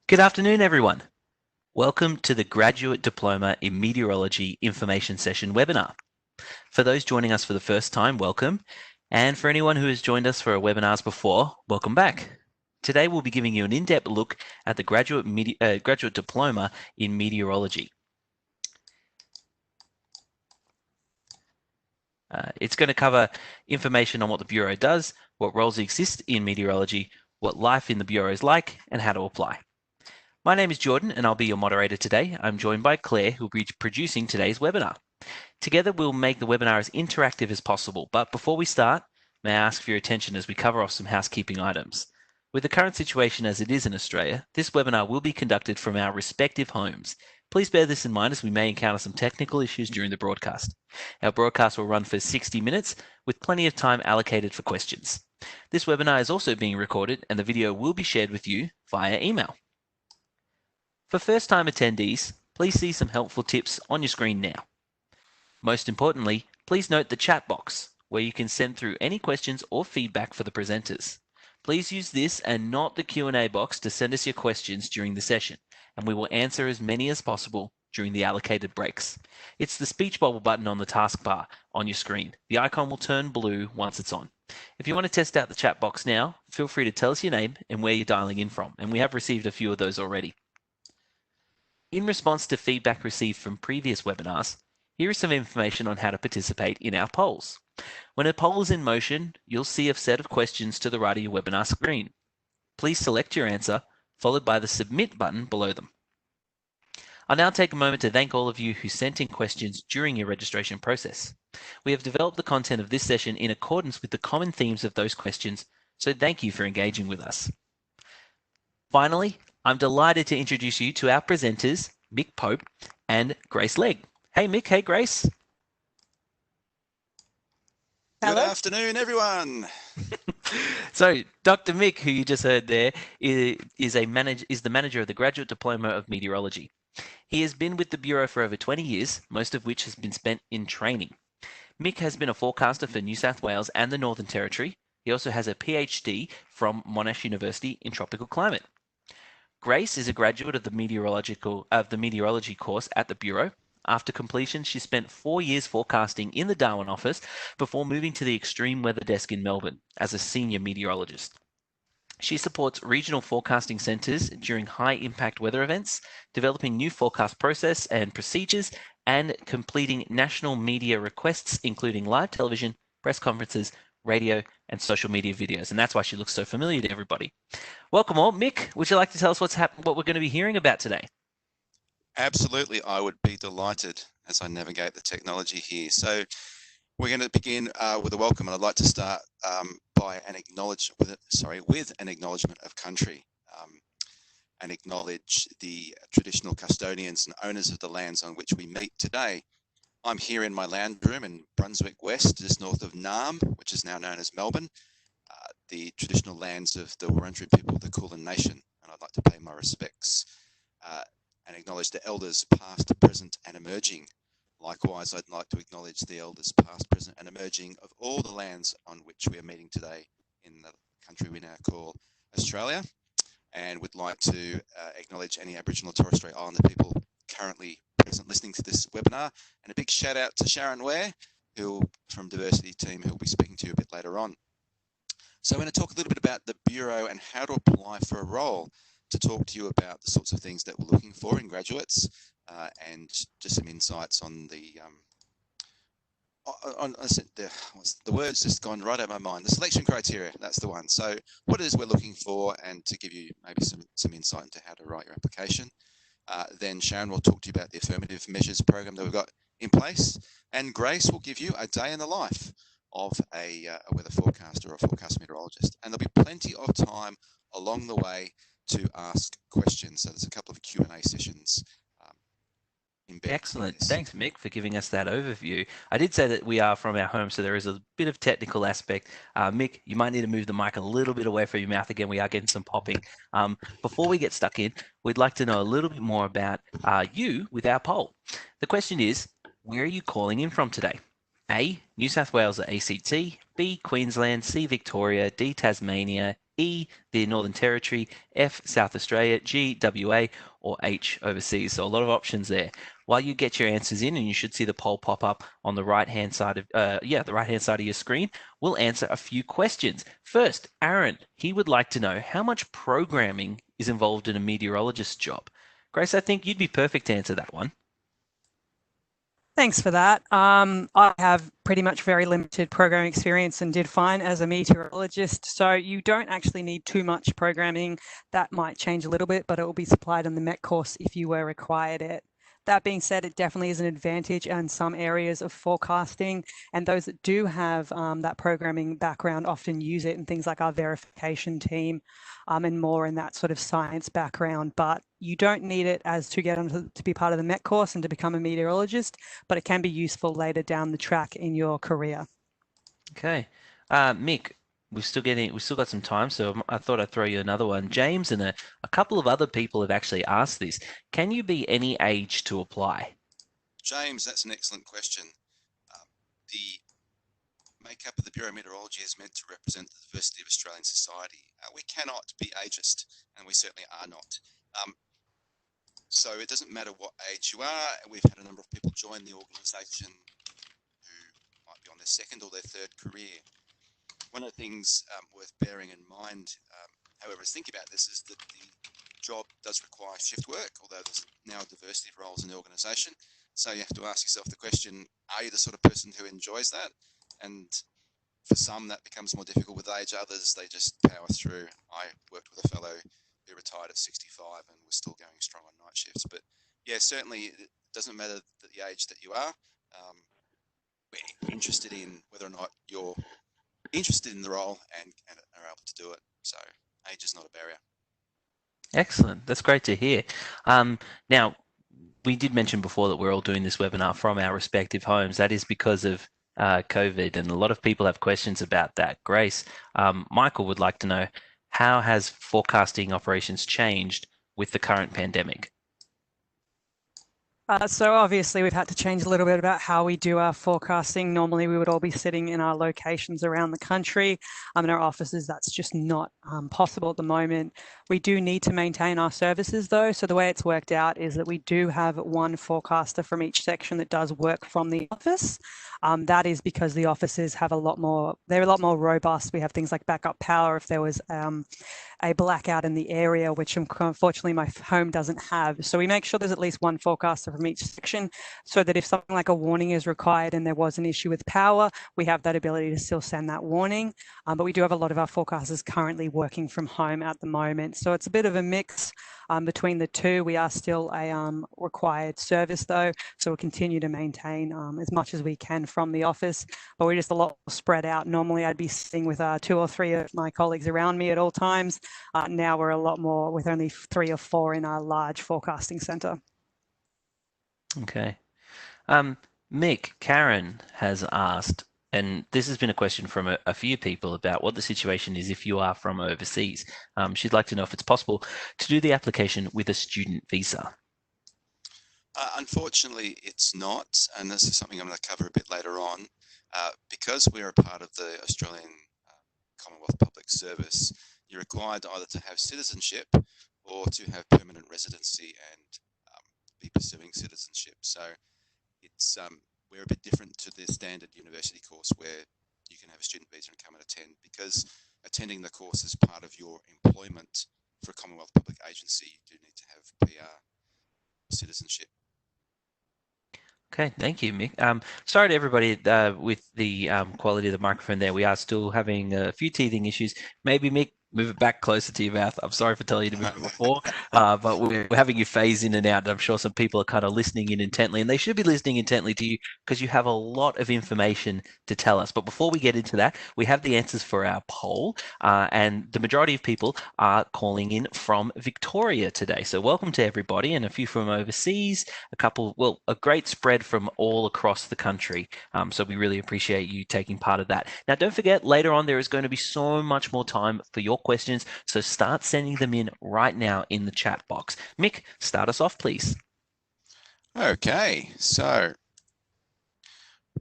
Good afternoon, everyone. Welcome to the Graduate Diploma in Meteorology Information Session webinar. For those joining us for the first time, welcome. And for anyone who has joined us for our webinars before, welcome back. Today, we'll be giving you an in-depth look at the Graduate Diploma in Meteorology. It's going to cover information on what the Bureau does, what roles exist in meteorology, what life in the Bureau is like, and how to apply. My name is Jordan and I'll be your moderator today. I'm joined by Claire, who will be producing today's webinar. Together, we'll make the webinar as interactive as possible. But before we start, may I ask for your attention as we cover off some housekeeping items. With the current situation as it is in Australia, this webinar will be conducted from our respective homes. Please bear this in mind as we may encounter some technical issues during the broadcast. Our broadcast will run for 60 minutes with plenty of time allocated for questions. This webinar is also being recorded and the video will be shared with you via email. For first-time attendees, please see some helpful tips on your screen now. Most importantly, please note the chat box where you can send through any questions or feedback for the presenters. Please use this and not the Q&A box to send us your questions during the session, and we will answer as many as possible during the allocated breaks. It's the speech bubble button on the taskbar on your screen. The icon will turn blue once it's on. If you want to test out the chat box now, feel free to tell us your name and where you're dialing in from, and we have received a few of those already. In response to feedback received from previous webinars, here is some information on how to participate in our polls. When a poll is in motion, you'll see a set of questions to the right of your webinar screen. Please select your answer, followed by the submit button below them. I'll now take a moment to thank all of you who sent in questions during your registration process. We have developed the content of this session in accordance with the common themes of those questions, so thank you for engaging with us. Finally, I'm delighted to introduce you to our presenters, Mick Pope and Grace Legg. Hey, Mick. Hey, Grace. Good afternoon, everyone. So, Dr. Mick, who you just heard there, is the manager of the Graduate Diploma of Meteorology. He has been with the Bureau for over 20 years, most of which has been spent in training. Mick has been a forecaster for New South Wales and the Northern Territory. He also has a PhD from Monash University in tropical climate. Grace is a graduate of the meteorology course at the Bureau. After completion, she spent 4 years forecasting in the Darwin office before moving to the Extreme Weather Desk in Melbourne as a senior meteorologist. She supports regional forecasting centres during high-impact weather events, developing new forecast process and procedures, and completing national media requests, including live television, press conferences, radio, and social media videos. And that's why she looks so familiar to everybody. Welcome all. Mick, would you like to tell us what we're going to be hearing about today? Absolutely, I would be delighted as I navigate the technology here. So we're going to begin with a welcome, and I'd like to start with an acknowledgement of country and acknowledge the traditional custodians and owners of the lands on which we meet today. I'm here in my land room in Brunswick West, just north of Naarm, which is now known as Melbourne, the traditional lands of the Wurundjeri people of the Kulin Nation, and I'd like to pay my respects and acknowledge the elders past, present and emerging. Likewise, I'd like to acknowledge the elders past, present and emerging of all the lands on which we are meeting today in the country we now call Australia, and would like to acknowledge any Aboriginal and Torres Strait Islander people currently present listening to this webinar, and a big shout out to Sharon Ware, who from Diversity team, who will be speaking to you a bit later on. So I'm going to talk a little bit about the Bureau and how to apply for a role, to talk to you about the sorts of things that we're looking for in graduates, and just some insights on the word's just gone right out of my mind. The selection criteria, that's the one. So what it is we're looking for, and to give you maybe some insight into how to write your application. Then Sharon will talk to you about the affirmative measures program that we've got in place, and Grace will give you a day in the life of a weather forecaster or a forecast meteorologist. And there'll be plenty of time along the way to ask questions. So there's a couple of Q&A sessions embedded. Excellent. Thanks, Mick, for giving us that overview. I did say that we are from our home, so there is a bit of technical aspect. Mick, you might need to move the mic a little bit away from your mouth again. We are getting some popping. Before we get stuck in, we'd like to know a little bit more about you with our poll. The question is, where are you calling in from today? A, New South Wales or ACT, B, Queensland, C, Victoria, D, Tasmania, E, the Northern Territory, F, South Australia, G, WA, or H, overseas. So a lot of options there. While you get your answers in, and you should see the poll pop up on the right-hand side of the right-hand side of your screen, we'll answer a few questions. First, Aaron, he would like to know how much programming is involved in a meteorologist's job. Grace, I think you'd be perfect to answer that one. Thanks for that. I have pretty much very limited programming experience and did fine as a meteorologist. So you don't actually need too much programming. That might change a little bit, but it will be supplied on the MET course if you were required it. That being said, it definitely is an advantage in some areas of forecasting, and those that do have that programming background often use it in things like our verification team and more in that sort of science background. But you don't need it as to get onto to be part of the MET course and to become a meteorologist, but it can be useful later down the track in your career. Okay. Mick, we've still got some time, so I thought I'd throw you another one. James and a couple of other people have actually asked this. Can you be any age to apply? James, that's an excellent question. The makeup of the Bureau of Meteorology is meant to represent the diversity of Australian society. We cannot be ageist, and we certainly are not. So it doesn't matter what age you are. We've had a number of people join the organisation who might be on their second or their third career. One of the things worth bearing in mind, however, is think about this, is that the job does require shift work, although there's now a diversity of roles in the organisation. So you have to ask yourself the question, are you the sort of person who enjoys that? And for some, that becomes more difficult with age. Others, they just power through. I worked with a fellow who retired at 65 and was still going strong on night shifts. But yeah, certainly it doesn't matter the age that you are. We're interested in whether or not you're interested in the role and are able to do it. So age is not a barrier. Excellent. That's great to hear. Now, we did mention before that we're all doing this webinar from our respective homes. That is because of COVID, and a lot of people have questions about that. Grace, Michael would like to know, how has forecasting operations changed with the current pandemic? So obviously we've had to change a little bit about how we do our forecasting. Normally we would all be sitting in our locations around the country. In our offices, that's just not possible at the moment. We do need to maintain our services though. So the way it's worked out is that we do have one forecaster from each section that does work from the office. That is because the offices have they're a lot more robust. We have things like backup power if there was a blackout in the area, which unfortunately my home doesn't have. So we make sure there's at least one forecaster from each section so that if something like a warning is required and there was an issue with power, we have that ability to still send that warning. But we do have a lot of our forecasters currently working from home at the moment. So it's a bit of a mix between the two. We are still a required service though, so we'll continue to maintain as much as we can from the office, but we're just a lot spread out. Normally I'd be sitting with 2 or 3 of my colleagues around me at all times. Now we're a lot more with only 3 or 4 in our large forecasting centre. Okay. Mick, Karen has asked, and this has been a question from a few people about what the situation is if you are from overseas. She'd like to know if it's possible to do the application with a student visa. Unfortunately, it's not, and this is something I'm going to cover a bit later on. Because we're a part of the Australian Commonwealth Public Service, you're required either to have citizenship or to have permanent residency and be pursuing citizenship. So it's we're a bit different to the standard university course where you can have a student visa and come and attend, because attending the course is part of your employment for a Commonwealth public agency. You do need to have PR citizenship. Okay, thank you, Mick. Sorry to everybody with the quality of the microphone there. We are still having a few teething issues. Maybe, Mick, move it back closer to your mouth. I'm sorry for telling you to move it before, but we're having you phase in and out. And I'm sure some people are kind of listening in intently, and they should be listening intently to you because you have a lot of information to tell us. But before we get into that, we have the answers for our poll, and the majority of people are calling in from Victoria today. So welcome to everybody, and a few from overseas, a great spread from all across the country. So we really appreciate you taking part of that. Now, don't forget, later on, there is going to be so much more time for your questions, so start sending them in right now in the chat box. Mick, start us off, please. Okay, so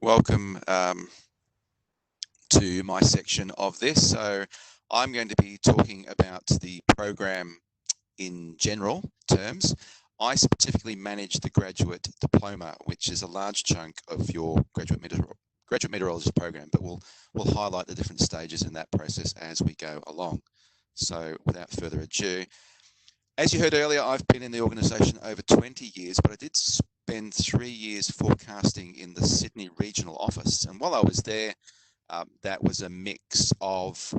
welcome to my section of this. So I'm going to be talking about the program in general terms. I specifically manage the graduate diploma, which is a large chunk of your graduate meteorologist program, but we'll highlight the different stages in that process as we go along. So without further ado, as you heard earlier, I've been in the organisation over 20 years, but I did spend 3 years forecasting in the Sydney regional office. And while I was there, that was a mix of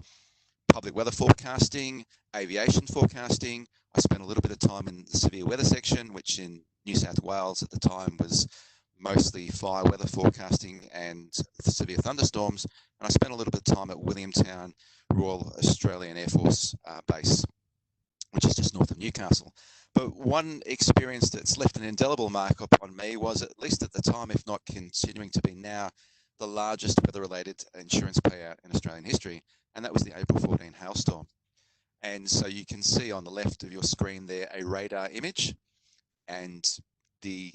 public weather forecasting, aviation forecasting. I spent a little bit of time in the severe weather section, which in New South Wales at the time was mostly fire weather forecasting and severe thunderstorms. And I spent a little bit of time at Williamtown Royal Australian Air Force Base, which is just north of Newcastle. But one experience that's left an indelible mark upon me was, at least at the time, if not continuing to be now, the largest weather-related insurance payout in Australian history, and that was the April 14 hailstorm. And so you can see on the left of your screen there a radar image, and a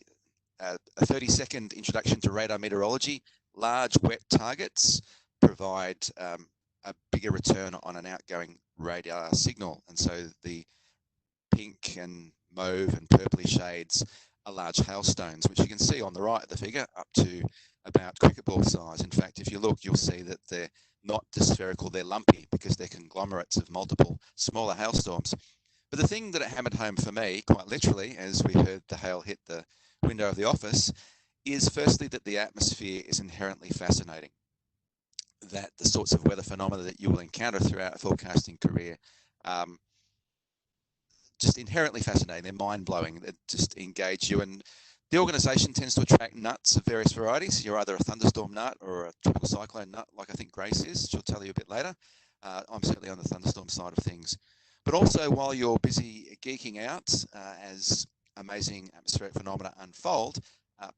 30-second introduction to radar meteorology. Large wet targets provide a bigger return on an outgoing radar signal, and so the pink and mauve and purpley shades are large hailstones, which you can see on the right of the figure, up to about cricket ball size. In fact, if you look, you'll see that they're not just spherical, they're lumpy because they're conglomerates of multiple smaller hailstorms. But the thing that it hammered home for me, quite literally, as we heard the hail hit the window of the office, is firstly that the atmosphere is inherently fascinating. That the sorts of weather phenomena that you will encounter throughout a forecasting career, just inherently fascinating. They're mind-blowing. They just engage you. And the organisation tends to attract nuts of various varieties. You're either a thunderstorm nut or a tropical cyclone nut, like I think Grace is. She'll tell you a bit later. I'm certainly on the thunderstorm side of things. But also, while you're busy geeking out as amazing atmospheric phenomena unfold,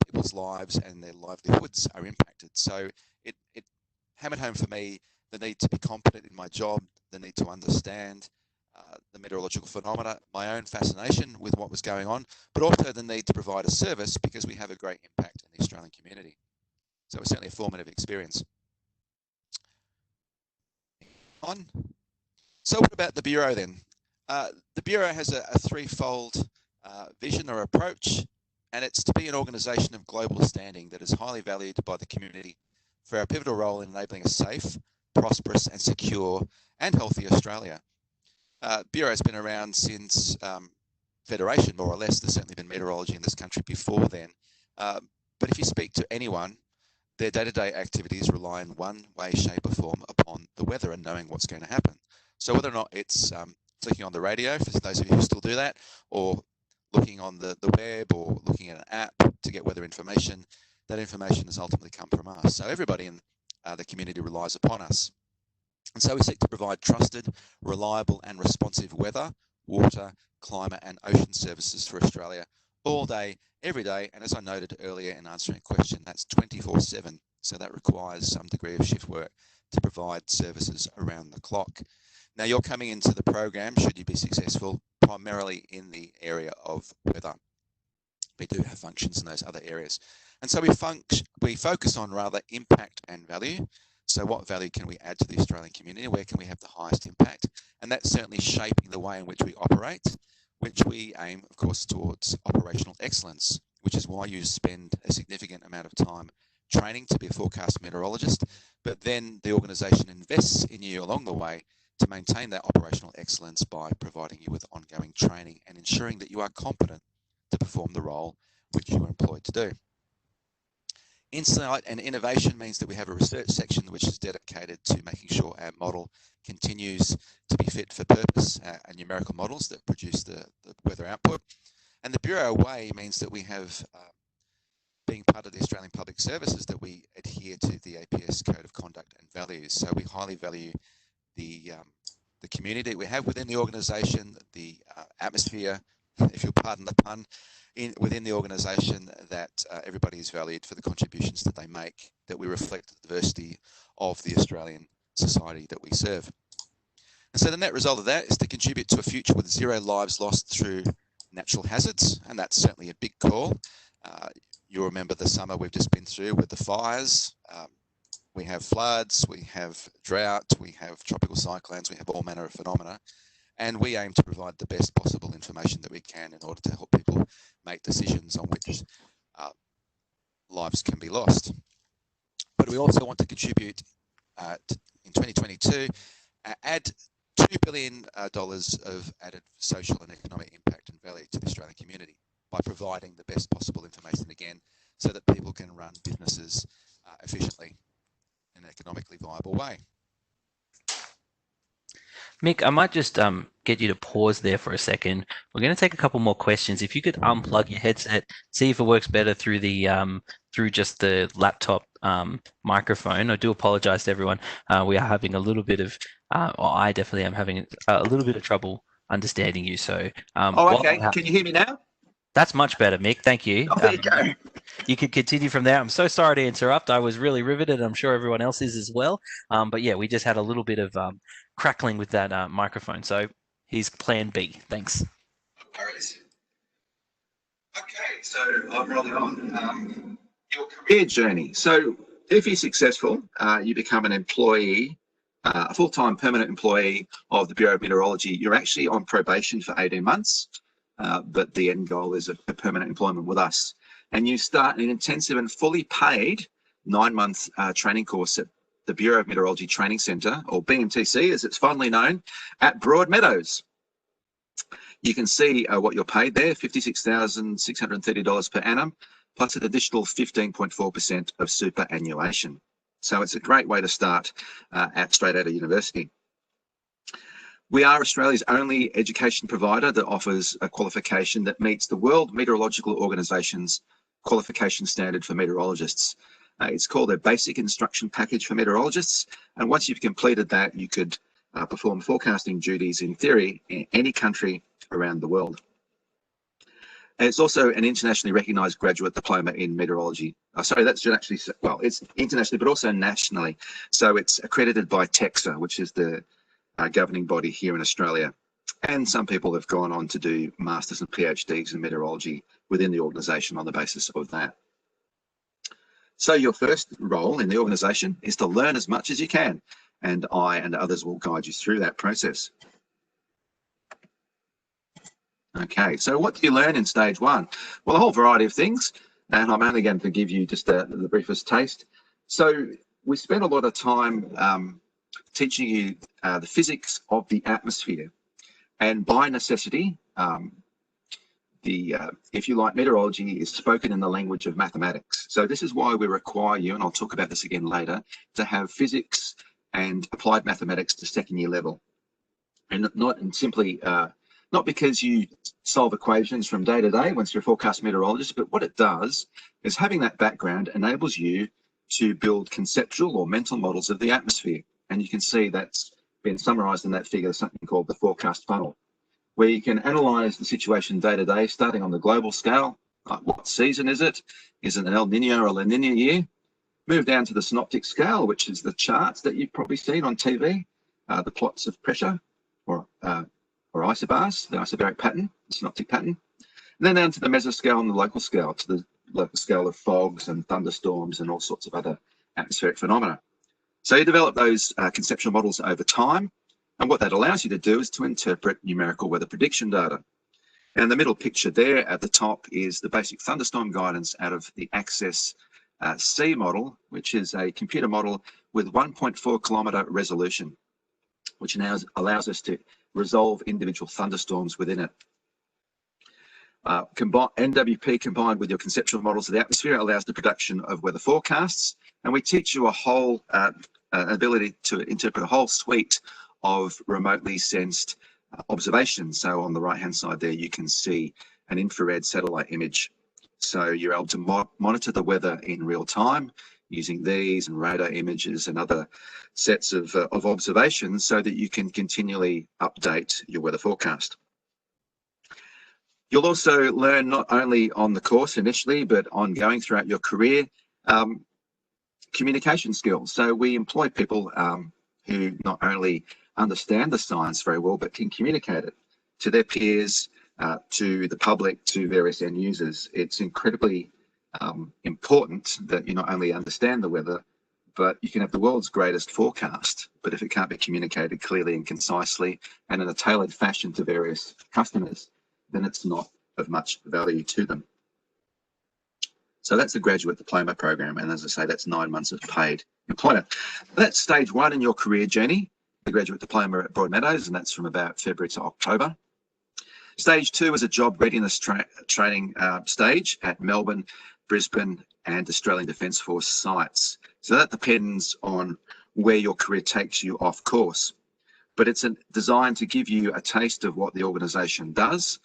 people's lives and their livelihoods are impacted. So it hammered home for me the need to be competent in my job, the need to understand the meteorological phenomena, my own fascination with what was going on, but also the need to provide a service because we have a great impact in the Australian community. So it was certainly a formative experience. So what about the Bureau then? The Bureau has a threefold vision or approach, and it's to be an organisation of global standing that is highly valued by the community for our pivotal role in enabling a safe, prosperous and secure and healthy Australia. Bureau has been around since Federation, more or less. There's certainly been meteorology in this country before then. But if you speak to anyone, their day-to-day activities rely in one way, shape or form upon the weather and knowing what's going to happen. So whether or not it's flicking on the radio, for those of you who still do that, or looking on the web or looking at an app to get weather information, that information has ultimately come from us. So everybody in the community relies upon us. And so we seek to provide trusted, reliable and responsive weather, water, climate and ocean services for Australia all day, every day. And as I noted earlier in answering a question, that's 24/7. So that requires some degree of shift work to provide services around the clock. Now you're coming into the program, should you be successful, primarily in the area of weather. We do have functions in those other areas. And so we focus on rather impact and value. So what value can we add to the Australian community? Where can we have the highest impact? And that's certainly shaping the way in which we operate, which we aim, of course, towards operational excellence, which is why you spend a significant amount of time training to be a forecast meteorologist, but then the organisation invests in you along the way to maintain that operational excellence by providing you with ongoing training and ensuring that you are competent to perform the role which you are employed to do. Insight and innovation means that we have a research section which is dedicated to making sure our model continues to be fit for purpose, our numerical models that produce the weather output. And the Bureau way means that we have, being part of the Australian Public Services, that we adhere to the APS Code of Conduct and Values. So we highly value the community that we have within the organisation, the atmosphere, if you'll pardon the pun, within the organisation, that everybody is valued for the contributions that they make, that we reflect the diversity of the Australian society that we serve. And so the net result of that is to contribute to a future with 0 lives lost through natural hazards, and that's certainly a big call. You'll remember the summer we've just been through with the fires, We have floods, we have drought, we have tropical cyclones, we have all manner of phenomena. And we aim to provide the best possible information that we can in order to help people make decisions on which lives can be lost. But we also want to contribute in 2022, add $2 billion of added social and economic impact and value to the Australian community by providing the best possible information again, so that people can run businesses efficiently in an economically viable way. Mick, I might just get you to pause there for a second. We're going to take a couple more questions. If you could unplug your headset, see if it works better through the through just the laptop microphone. I do apologize to everyone. We are having a little bit of, or I definitely am having a little bit of trouble understanding you. So, oh, okay. Can you hear me now? That's much better, Mick. Thank you. Oh, there you go. You can continue from there. I'm so sorry to interrupt. I was really riveted. I'm sure everyone else is as well. But yeah, we just had a little bit of crackling with that microphone. So here's plan B. Thanks. Okay, so I'm rolling on. Your career journey. So if you're successful, you become an employee, a full-time permanent employee of the Bureau of Meteorology. You're actually on probation for 18 months. But the end goal is a permanent employment with us. And you start an intensive and fully paid 9-month training course at the Bureau of Meteorology Training Centre, or BMTC as it's fondly known, at Broadmeadows. You can see what you're paid there, $56,630 per annum, plus an additional 15.4% of superannuation. So it's a great way to start straight out of university. We are Australia's only education provider that offers a qualification that meets the World Meteorological Organization's qualification standard for meteorologists. It's called a Basic Instruction Package for Meteorologists, and once you've completed that, you could perform forecasting duties in theory in any country around the world. And it's also an internationally recognised graduate diploma in meteorology. Sorry, that's actually, well, it's internationally, but also nationally. So it's accredited by TEXA, which is the governing body here in Australia. And some people have gone on to do masters and PhDs in meteorology within the organisation on the basis of that. So your first role in the organisation is to learn as much as you can, and I and others will guide you through that process. Okay, so what do you learn in stage one? Well, a whole variety of things, and I'm only going to give you just the briefest taste. So we spend a lot of time teaching you the physics of the atmosphere, and by necessity, if you like, meteorology is spoken in the language of mathematics. So this is why we require you, and I'll talk about this again later, to have physics and applied mathematics to second year level, and not because you solve equations from day to day once you're a forecast meteorologist, but what it does is having that background enables you to build conceptual or mental models of the atmosphere. And you can see that's been summarized in that figure, something called the forecast funnel, where you can analyze the situation day to day, starting on the global scale, like what season is it? Is it an El Nino or a La Nina year? Move down to the synoptic scale, which is the charts that you've probably seen on TV, the plots of pressure or isobars, the isobaric pattern, the synoptic pattern. And then down to the mesoscale and the local scale, to the local scale of fogs and thunderstorms and all sorts of other atmospheric phenomena. So you develop those conceptual models over time, and what that allows you to do is to interpret numerical weather prediction data. And the middle picture there at the top is the basic thunderstorm guidance out of the Access C model, which is a computer model with 1.4 kilometre resolution, which now allows us to resolve individual thunderstorms within it. NWP combined with your conceptual models of the atmosphere allows the production of weather forecasts, and we teach you a whole ability to interpret a whole suite of remotely sensed observations. So on the right hand side there you can see an infrared satellite image. So you're able to monitor the weather in real time using these and radar images and other sets of observations so that you can continually update your weather forecast. You'll also learn not only on the course initially, but ongoing throughout your career, communication skills. So we employ people who not only understand the science very well, but can communicate it to their peers, to the public, to various end users. It's incredibly important that you not only understand the weather, but you can have the world's greatest forecast, but if it can't be communicated clearly and concisely and in a tailored fashion to various customers, then it's not of much value to them. So that's the graduate diploma program, and as I say, that's 9 months of paid employment. That's stage one in your career journey, the graduate diploma at Broadmeadows, and that's from about February to October. Stage two is a job readiness training stage at Melbourne, Brisbane and Australian Defence Force sites. So that depends on where your career takes you off course, but it's designed to give you a taste of what the organisation does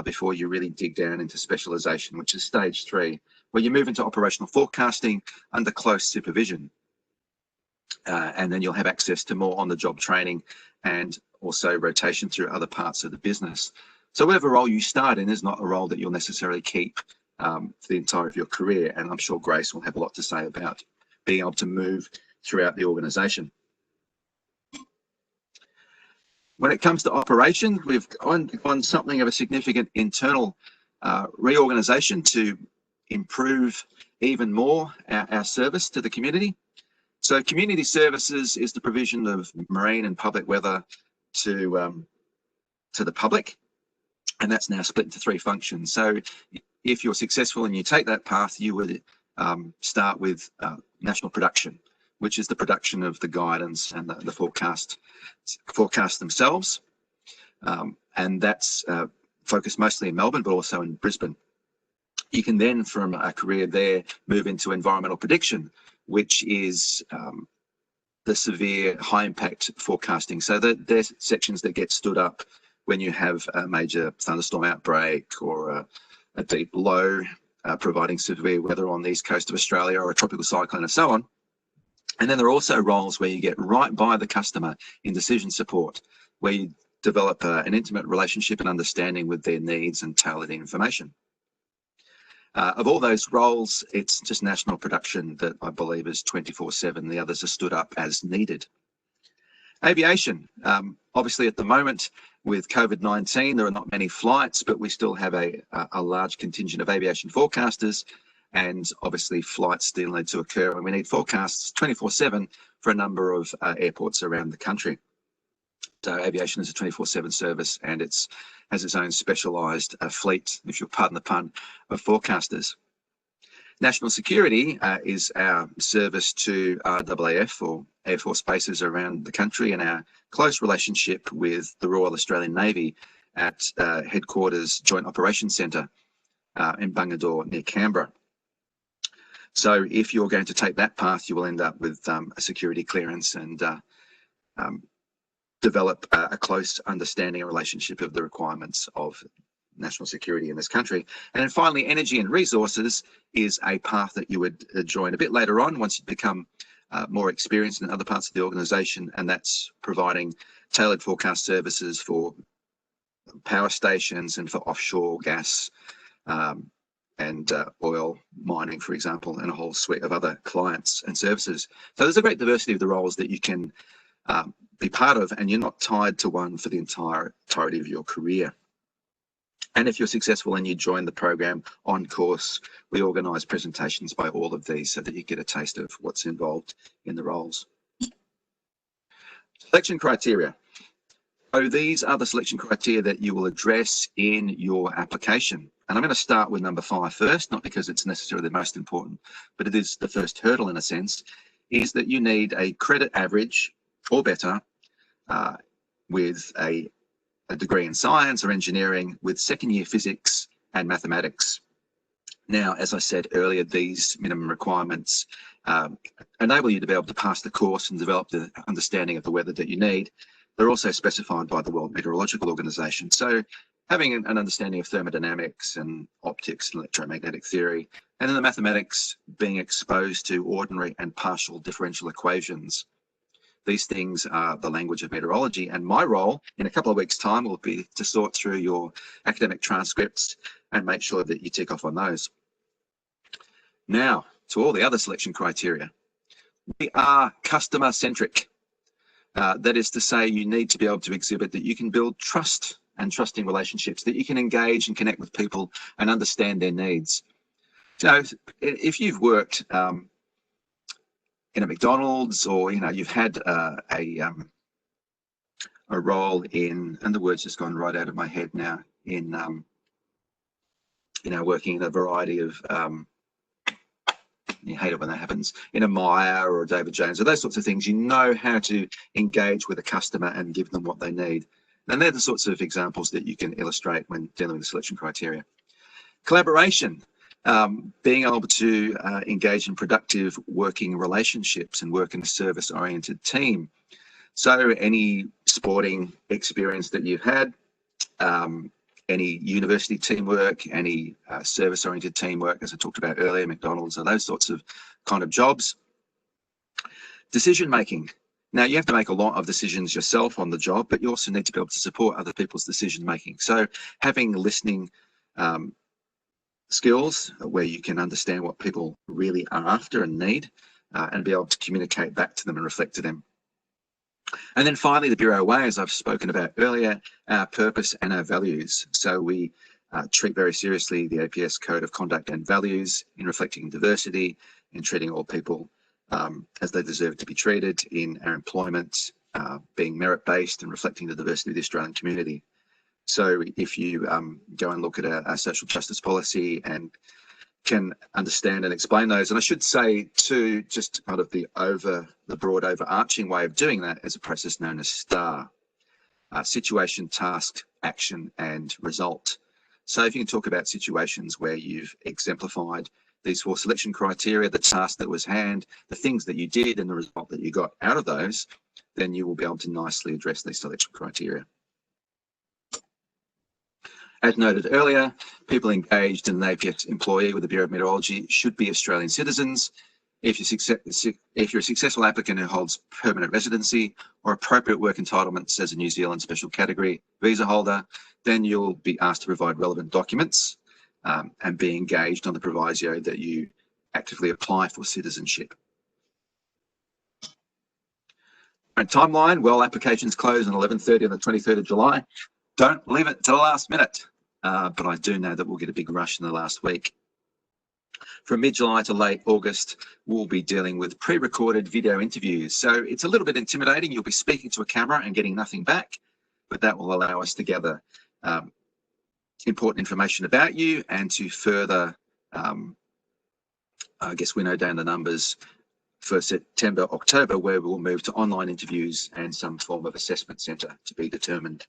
before you really dig down into specialisation, which is stage three, where you move into operational forecasting under close supervision. And then you'll have access to more on-the-job training and also rotation through other parts of the business. So whatever role you start in is not a role that you'll necessarily keep for the entire of your career. And I'm sure Grace will have a lot to say about being able to move throughout the organisation. When it comes to operations, we've on something of a significant internal reorganisation to improve even more our service to the community. So community services is the provision of marine and public weather to the public, and that's now split into three functions. So if you're successful and you take that path, you would start with national production, which is the production of the guidance and the forecast themselves, and that's focused mostly in Melbourne, but also in Brisbane. You can then, from a career there, move into environmental prediction, which is the severe high impact forecasting. So there's sections that get stood up when you have a major thunderstorm outbreak or a deep low, providing severe weather on the east coast of Australia, or a tropical cyclone and so on. And then there are also roles where you get right by the customer in decision support, where you develop an intimate relationship and understanding with their needs and tailored information. Of all those roles, it's just national production that I believe is 24/7. The others are stood up as needed. Aviation, obviously at the moment with COVID-19, there are not many flights, but we still have a large contingent of aviation forecasters, and obviously flights still need to occur, and we need forecasts 24/7 for a number of airports around the country. So aviation is a 24/7 service, and it has its own specialised fleet, if you'll pardon the pun, of forecasters. National security is our service to RAAF, or Air Force bases around the country, and our close relationship with the Royal Australian Navy at Headquarters Joint Operations Centre in Bungadore near Canberra. So if you're going to take that path, you will end up with a security clearance and develop a close understanding and relationship of the requirements of national security in this country. And then finally, energy and resources is a path that you would join a bit later on once you become more experienced in other parts of the organisation, and that's providing tailored forecast services for power stations and for offshore gas and oil mining, for example, and a whole suite of other clients and services. So there's a great diversity of the roles that you can be part of, and you're not tied to one for the entirety of your career. And if you're successful and you join the program on course, we organise presentations by all of these so that you get a taste of what's involved in the roles. Selection criteria. So these are the selection criteria that you will address in your application. And I'm going to start with number 5 first, not because it's necessarily the most important, but it is the first hurdle in a sense, is that you need a credit average or better with a degree in science or engineering with second-year physics and mathematics. Now, as I said earlier, these minimum requirements enable you to be able to pass the course and develop the understanding of the weather that you need. They're also specified by the World Meteorological Organization. So having an understanding of thermodynamics and optics and electromagnetic theory, and then the mathematics, being exposed to ordinary and partial differential equations. These things are the language of meteorology, and my role in a couple of weeks' time will be to sort through your academic transcripts and make sure that you tick off on those. Now, to all the other selection criteria. We are customer-centric. That is to say, you need to be able to exhibit that you can build trust and trusting relationships, that you can engage and connect with people and understand their needs. So if you've worked in a McDonald's, or you've had a role in, and the word's just gone right out of my head now, in working in a variety of you hate it when that happens, in a Myer or a David Jones or those sorts of things. You know how to engage with a customer and give them what they need. And they're the sorts of examples that you can illustrate when dealing with the selection criteria. Collaboration, being able to engage in productive working relationships and work in a service-oriented team. So any sporting experience that you've had, any university teamwork, any service-oriented teamwork, as I talked about earlier, McDonald's, or those sorts of kind of jobs. Decision-making. Now, you have to make a lot of decisions yourself on the job, but you also need to be able to support other people's decision-making. So having listening skills where you can understand what people really are after and need, and be able to communicate back to them and reflect to them. And then finally, the Bureau way, as I've spoken about earlier, our purpose and our values. So we treat very seriously the APS Code of Conduct and Values in reflecting diversity, in treating all people as they deserve to be treated, in our employment, being merit-based and reflecting the diversity of the Australian community. So if you go and look at our social justice policy and can understand and explain those, and I should say too, just kind of the broad overarching way of doing that is a process known as STAR, situation, task, action, and result. So if you can talk about situations where you've exemplified these 4 selection criteria, the task that was hand, the things that you did and the result that you got out of those, then you will be able to nicely address these selection criteria. As noted earlier, people engaged in an APS employee with the Bureau of Meteorology should be Australian citizens. If you're a successful applicant who holds permanent residency or appropriate work entitlements as a New Zealand special category visa holder, then you'll be asked to provide relevant documents and be engaged on the proviso that you actively apply for citizenship. And timeline, well, applications close on 11:30 on the 23rd of July. Don't leave it to the last minute. But I do know that we'll get a big rush in the last week. From mid-July to late August, we'll be dealing with pre-recorded video interviews. So it's a little bit intimidating. You'll be speaking to a camera and getting nothing back, but that will allow us to gather important information about you and to further, I guess, winnow down the numbers for September, October, where we'll move to online interviews and some form of assessment centre to be determined.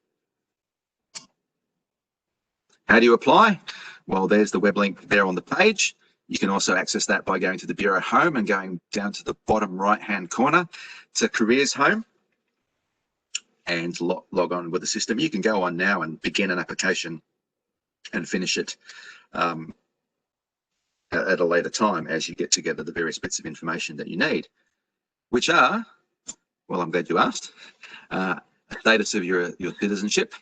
How do you apply? Well, there's the web link there on the page. You can also access that by going to the Bureau home and going down to the bottom right-hand corner to Careers home and log on with the system. You can go on now and begin an application and finish it at a later time as you get together the various bits of information that you need, which are, well, I'm glad you asked, status of your citizenship,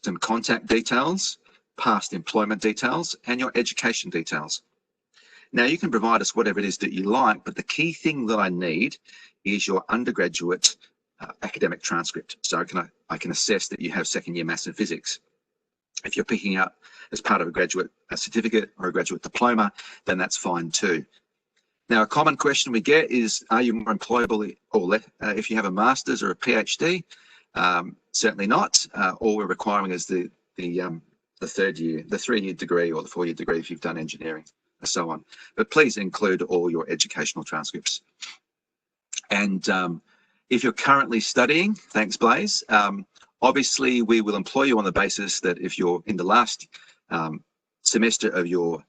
some contact details, past employment details, and your education details. Now, you can provide us whatever it is that you like, but the key thing that I need is your undergraduate academic transcript. So I can assess that you have second-year maths and physics. If you're picking up as part of a graduate certificate or a graduate diploma, then that's fine too. Now, a common question we get is, are you more employable or if you have a master's or a PhD? Certainly not. All we're requiring is the 3-year degree or the 4-year degree if you've done engineering and so on. But please include all your educational transcripts. And if you're currently studying, thanks Blaze, obviously we will employ you on the basis that if you're in the last semester of your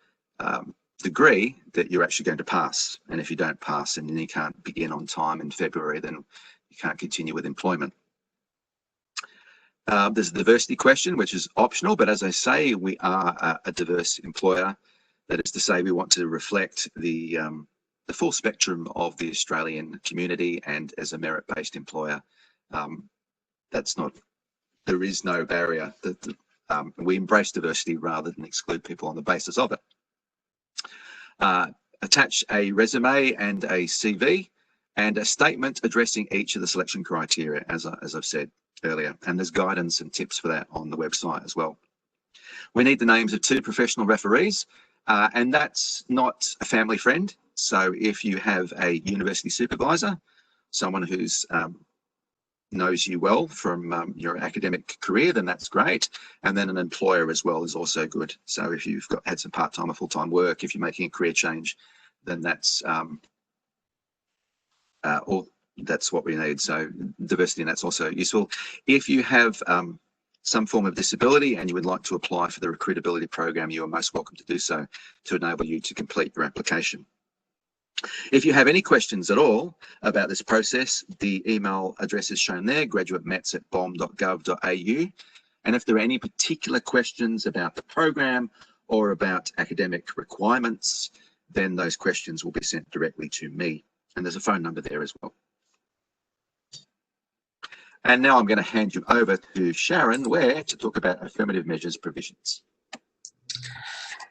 degree, that you're actually going to pass. And if you don't pass and then you can't begin on time in February, then you can't continue with employment. There's a diversity question, which is optional, but as I say, we are a diverse employer. That is to say, we want to reflect the full spectrum of the Australian community, and as a merit-based employer, there is no barrier. We embrace diversity rather than exclude people on the basis of it. Attach a resume and a CV and a statement addressing each of the selection criteria, as I've said earlier, and there's guidance and tips for that on the website as well. We need the names of 2 professional referees, and that's not a family friend. So if you have a university supervisor, someone who's knows you well from your academic career, then that's great. And then an employer as well is also good. So if you've had some part-time or full-time work, if you're making a career change, then that's that's what we need. So diversity, and that's also useful. If you have some form of disability and you would like to apply for the recruitability program, you are most welcome to do so to enable you to complete your application. If you have any questions at all about this process, the email address is shown there, graduatemets@bom.gov.au. And if there are any particular questions about the program or about academic requirements, then those questions will be sent directly to me. And there's a phone number there as well. And now I'm going to hand you over to Sharon Ware to talk about affirmative measures provisions.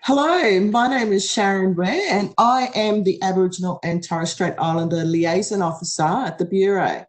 Hello, my name is Sharon Ware and I am the Aboriginal and Torres Strait Islander Liaison Officer at the Bureau.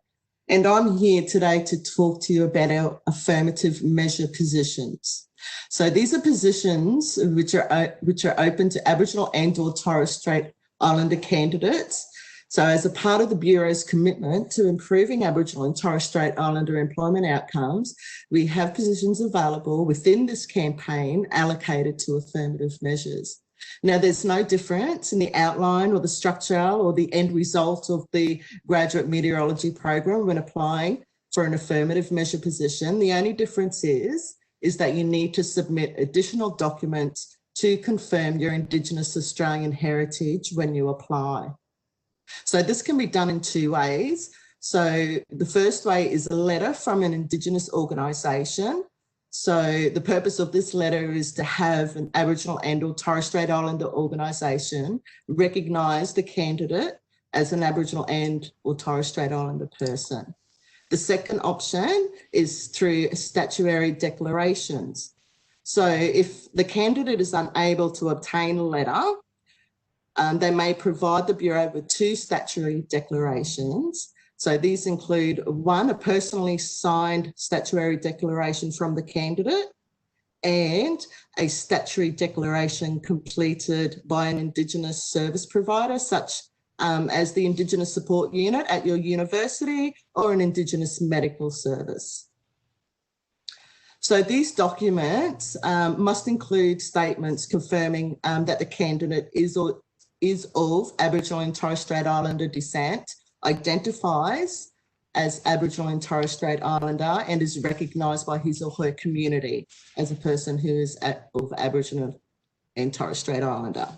And I'm here today to talk to you about our affirmative measure positions. So these are positions which are open to Aboriginal and or Torres Strait Islander candidates. So as a part of the Bureau's commitment to improving Aboriginal and Torres Strait Islander employment outcomes, we have positions available within this campaign allocated to affirmative measures. Now, there's no difference in the outline or the structure or the end result of the graduate meteorology program when applying for an affirmative measure position. The only difference is that you need to submit additional documents to confirm your Indigenous Australian heritage when you apply. So this can be done in two ways. So the first way is a letter from an Indigenous organisation. So the purpose of this letter is to have an Aboriginal and or Torres Strait Islander organisation recognise the candidate as an Aboriginal and or Torres Strait Islander person. The second option is through statutory declarations. So if the candidate is unable to obtain a letter, they may provide the Bureau with two statutory declarations. So these include one, a personally signed statutory declaration from the candidate, and a statutory declaration completed by an Indigenous service provider, such as the Indigenous Support Unit at your university or an Indigenous medical service. So these documents must include statements confirming that the candidate is of Aboriginal and Torres Strait Islander descent, identifies as Aboriginal and Torres Strait Islander, and is recognised by his or her community as a person who is of Aboriginal and Torres Strait Islander.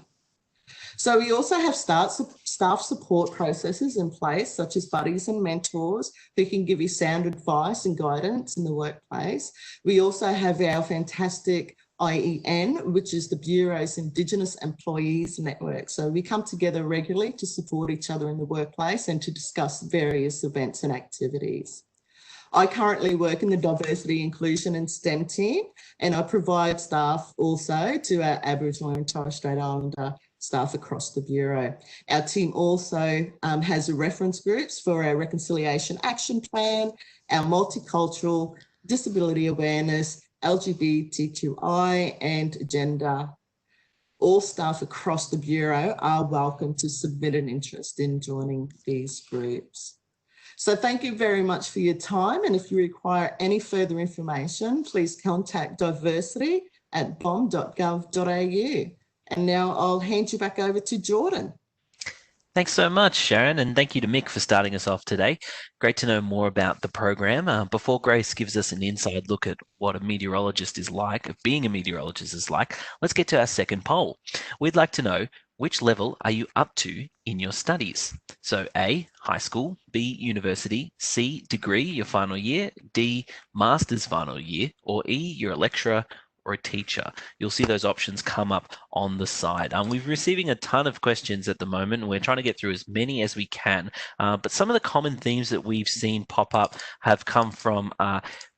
So we also have staff support processes in place, such as buddies and mentors who can give you sound advice and guidance in the workplace. We also have our fantastic IEN, which is the Bureau's Indigenous Employees Network. So we come together regularly to support each other in the workplace and to discuss various events and activities. I currently work in the Diversity, Inclusion and STEM team, and I provide staff also to our Aboriginal and Torres Strait Islander staff across the Bureau. Our team also has reference groups for our Reconciliation Action Plan, our multicultural, disability awareness, LGBTQI and gender. All staff across the Bureau are welcome to submit an interest in joining these groups. So thank you very much for your time, and if you require any further information, please contact diversity@bom.gov.au. And now I'll hand you back over to Jordan. Thanks so much, Sharon, and thank you to Mick for starting us off today. Great to know more about the program. Before Grace gives us an inside look at what a meteorologist is like, being a meteorologist is like, let's get to our second poll. We'd like to know, which level are you up to in your studies? So A, high school, B, university, C, degree, your final year, D, master's final year, or E, you're a lecturer or a teacher. You'll see those options come up on the side. We're receiving a ton of questions at the moment, and we're trying to get through as many as we can. But some of the common themes that we've seen pop up have come from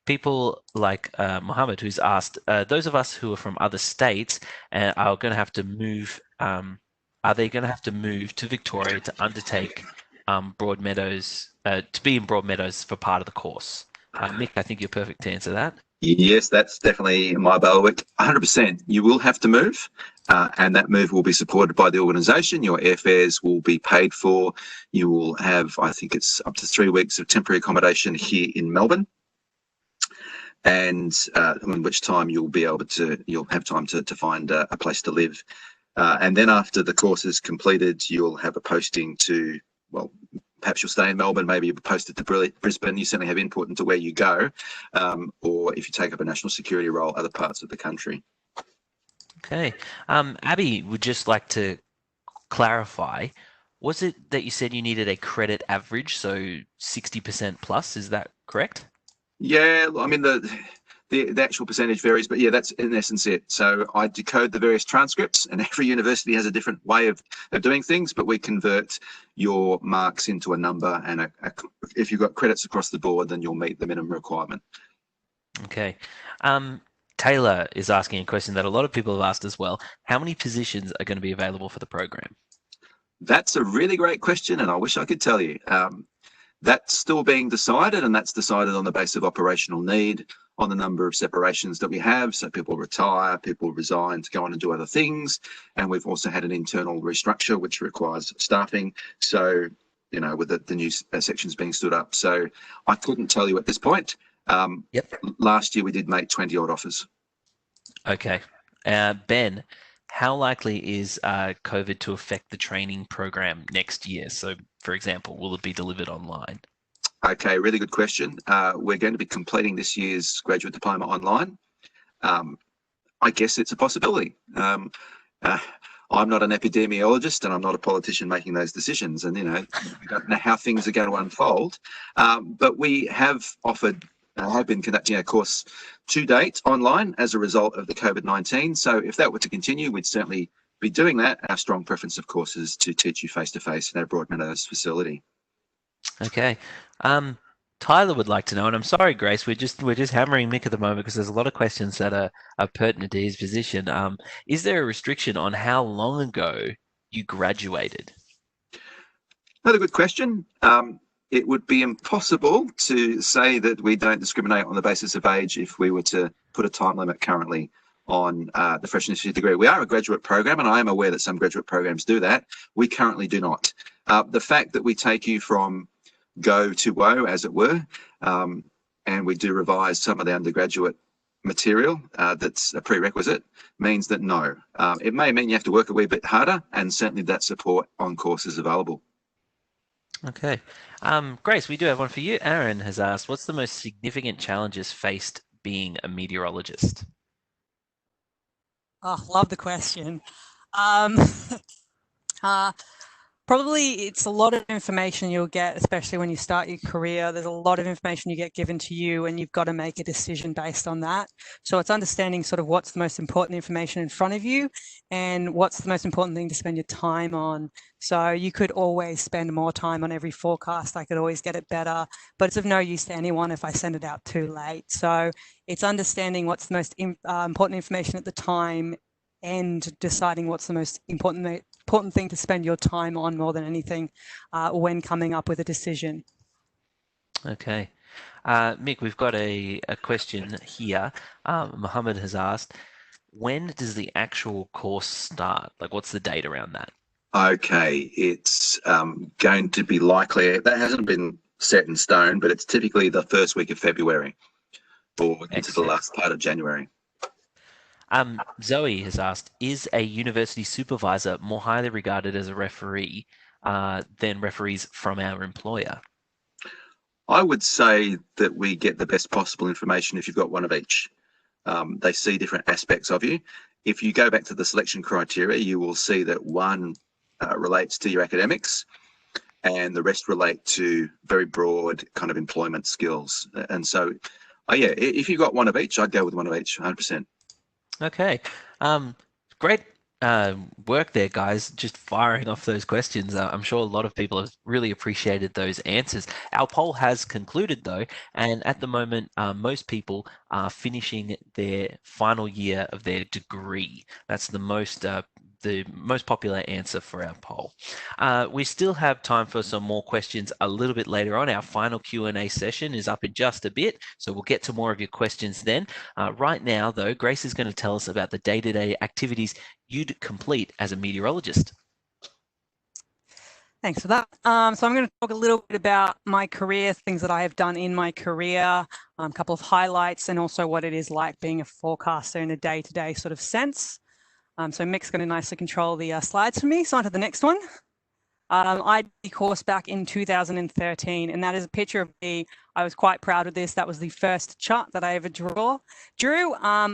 people like Mohammed, who's asked, those of us who are from other states are going to have to move, are they going to have to move to Victoria to undertake Broadmeadows, to be in Broadmeadows for part of the course? Mick, I think you're perfect to answer that. Yes, that's definitely my bailiwick. 100%. You will have to move, and that move will be supported by the organisation. Your airfares will be paid for. You will have, I think it's up to 3 weeks of temporary accommodation here in Melbourne, and in which time you'll have time to find a place to live. And then after the course is completed, you'll have a posting to, well, perhaps you'll stay in Melbourne, maybe you'll be posted to Brisbane. You certainly have input into where you go, or if you take up a national security role, other parts of the country. Okay. Abby would just like to clarify, was it that you said you needed a credit average, so 60% plus, is that correct? Yeah, I mean, the actual percentage varies, but yeah, that's in essence it. So I decode the various transcripts, and every university has a different way of doing things, but we convert your marks into a number, and if you've got credits across the board, then you'll meet the minimum requirement. Okay. Taylor is asking a question that a lot of people have asked as well. How many positions are going to be available for the program? That's a really great question, and I wish I could tell you. That's still being decided, and that's decided on the basis of operational need, on the number of separations that we have. So people retire, people resign to go on and do other things. And we've also had an internal restructure, which requires staffing. So, you know, with the new sections being stood up. So I couldn't tell you at this point. Yep. Last year we did make 20 odd offers. Okay. Ben, how likely is COVID to affect the training program next year? So, for example, will it be delivered online? Okay, really good question. We're going to be completing this year's graduate diploma online. I guess it's a possibility. I'm not an epidemiologist, and I'm not a politician making those decisions. And, you know, we don't know how things are going to unfold. But we have been conducting our course to date online as a result of the COVID-19. So if that were to continue, we'd certainly be doing that. Our strong preference, of course, is to teach you face-to-face in our Broadmeadows facility. Okay. Tyler would like to know, and I'm sorry, Grace, we're just hammering Mick at the moment because there's a lot of questions that are pertinent to his position. Is there a restriction on how long ago you graduated? Another good question. It would be impossible to say that we don't discriminate on the basis of age if we were to put a time limit currently on the Fresh Initiative degree. We are a graduate program, and I am aware that some graduate programs do that. We currently do not. The fact that we take you from go to woe, as it were, and we do revise some of the undergraduate material that's a prerequisite, means that no. It may mean you have to work a wee bit harder, and certainly that support on course is available. Okay. Grace, we do have one for you. Aaron has asked, what's the most significant challenges faced being a meteorologist? Oh, love the question. Probably it's a lot of information you'll get, especially when you start your career. There's a lot of information you get given to you, and you've got to make a decision based on that. So it's understanding sort of what's the most important information in front of you and what's the most important thing to spend your time on. So you could always spend more time on every forecast. I could always get it better, but it's of no use to anyone if I send it out too late. So it's understanding what's the most important information at the time and deciding what's the most important thing to spend your time on more than anything when coming up with a decision. Okay. Mick, we've got a question here. Mohammed has asked, when does the actual course start? Like, what's the date around that? Okay, it's going to be likely, that hasn't been set in stone, but it's typically the first week of February or into the last part of January. Zoe has asked, is a university supervisor more highly regarded as a referee than referees from our employer? I would say that we get the best possible information if you've got one of each. They see different aspects of you. If you go back to the selection criteria, you will see that one relates to your academics and the rest relate to very broad kind of employment skills. And so, yeah, if you've got one of each, I'd go with one of each, 100%. Okay. Great work there, guys. Just firing off those questions. I'm sure a lot of people have really appreciated those answers. Our poll has concluded, though, and at the moment, most people are finishing their final year of their degree. That's the most the most popular answer for our poll. We still have time for some more questions a little bit later on. Our final Q&A session is up in just a bit, so we'll get to more of your questions then. Right now, though, Grace is going to tell us about the day-to-day activities you'd complete as a meteorologist. Thanks for that. So I'm going to talk a little bit about my career, things that I have done in my career, a couple of highlights, and also what it is like being a forecaster in a day-to-day sort of sense. So Mick's going to nicely control the slides for me. So on to the next one. I did the course back in 2013, and that is a picture of me. I was quite proud of this. That was the first chart that I ever drew.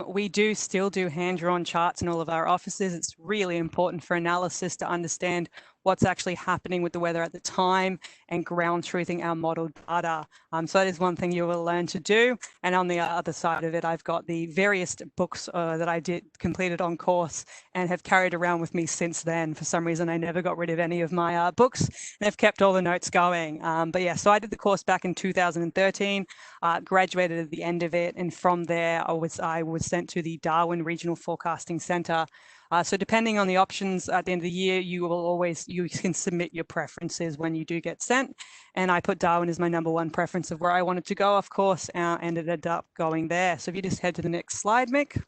We still do hand-drawn charts in all of our offices. It's really important for analysis to understand what's actually happening with the weather at the time and ground truthing our modeled data. So that is one thing you will learn to do. And on the other side of it, I've got the various books that I completed on course and have carried around with me since then. For some reason, I never got rid of any of my books and have kept all the notes going. But yeah, so I did the course back in 2013, graduated at the end of it. And from there, I was sent to the Darwin Regional Forecasting Centre. So depending on the options at the end of the year, you can submit your preferences when you do get sent. And I put Darwin as my #1 preference of where I wanted to go, of course, and ended up going there. So if you just head to the next slide, Mick.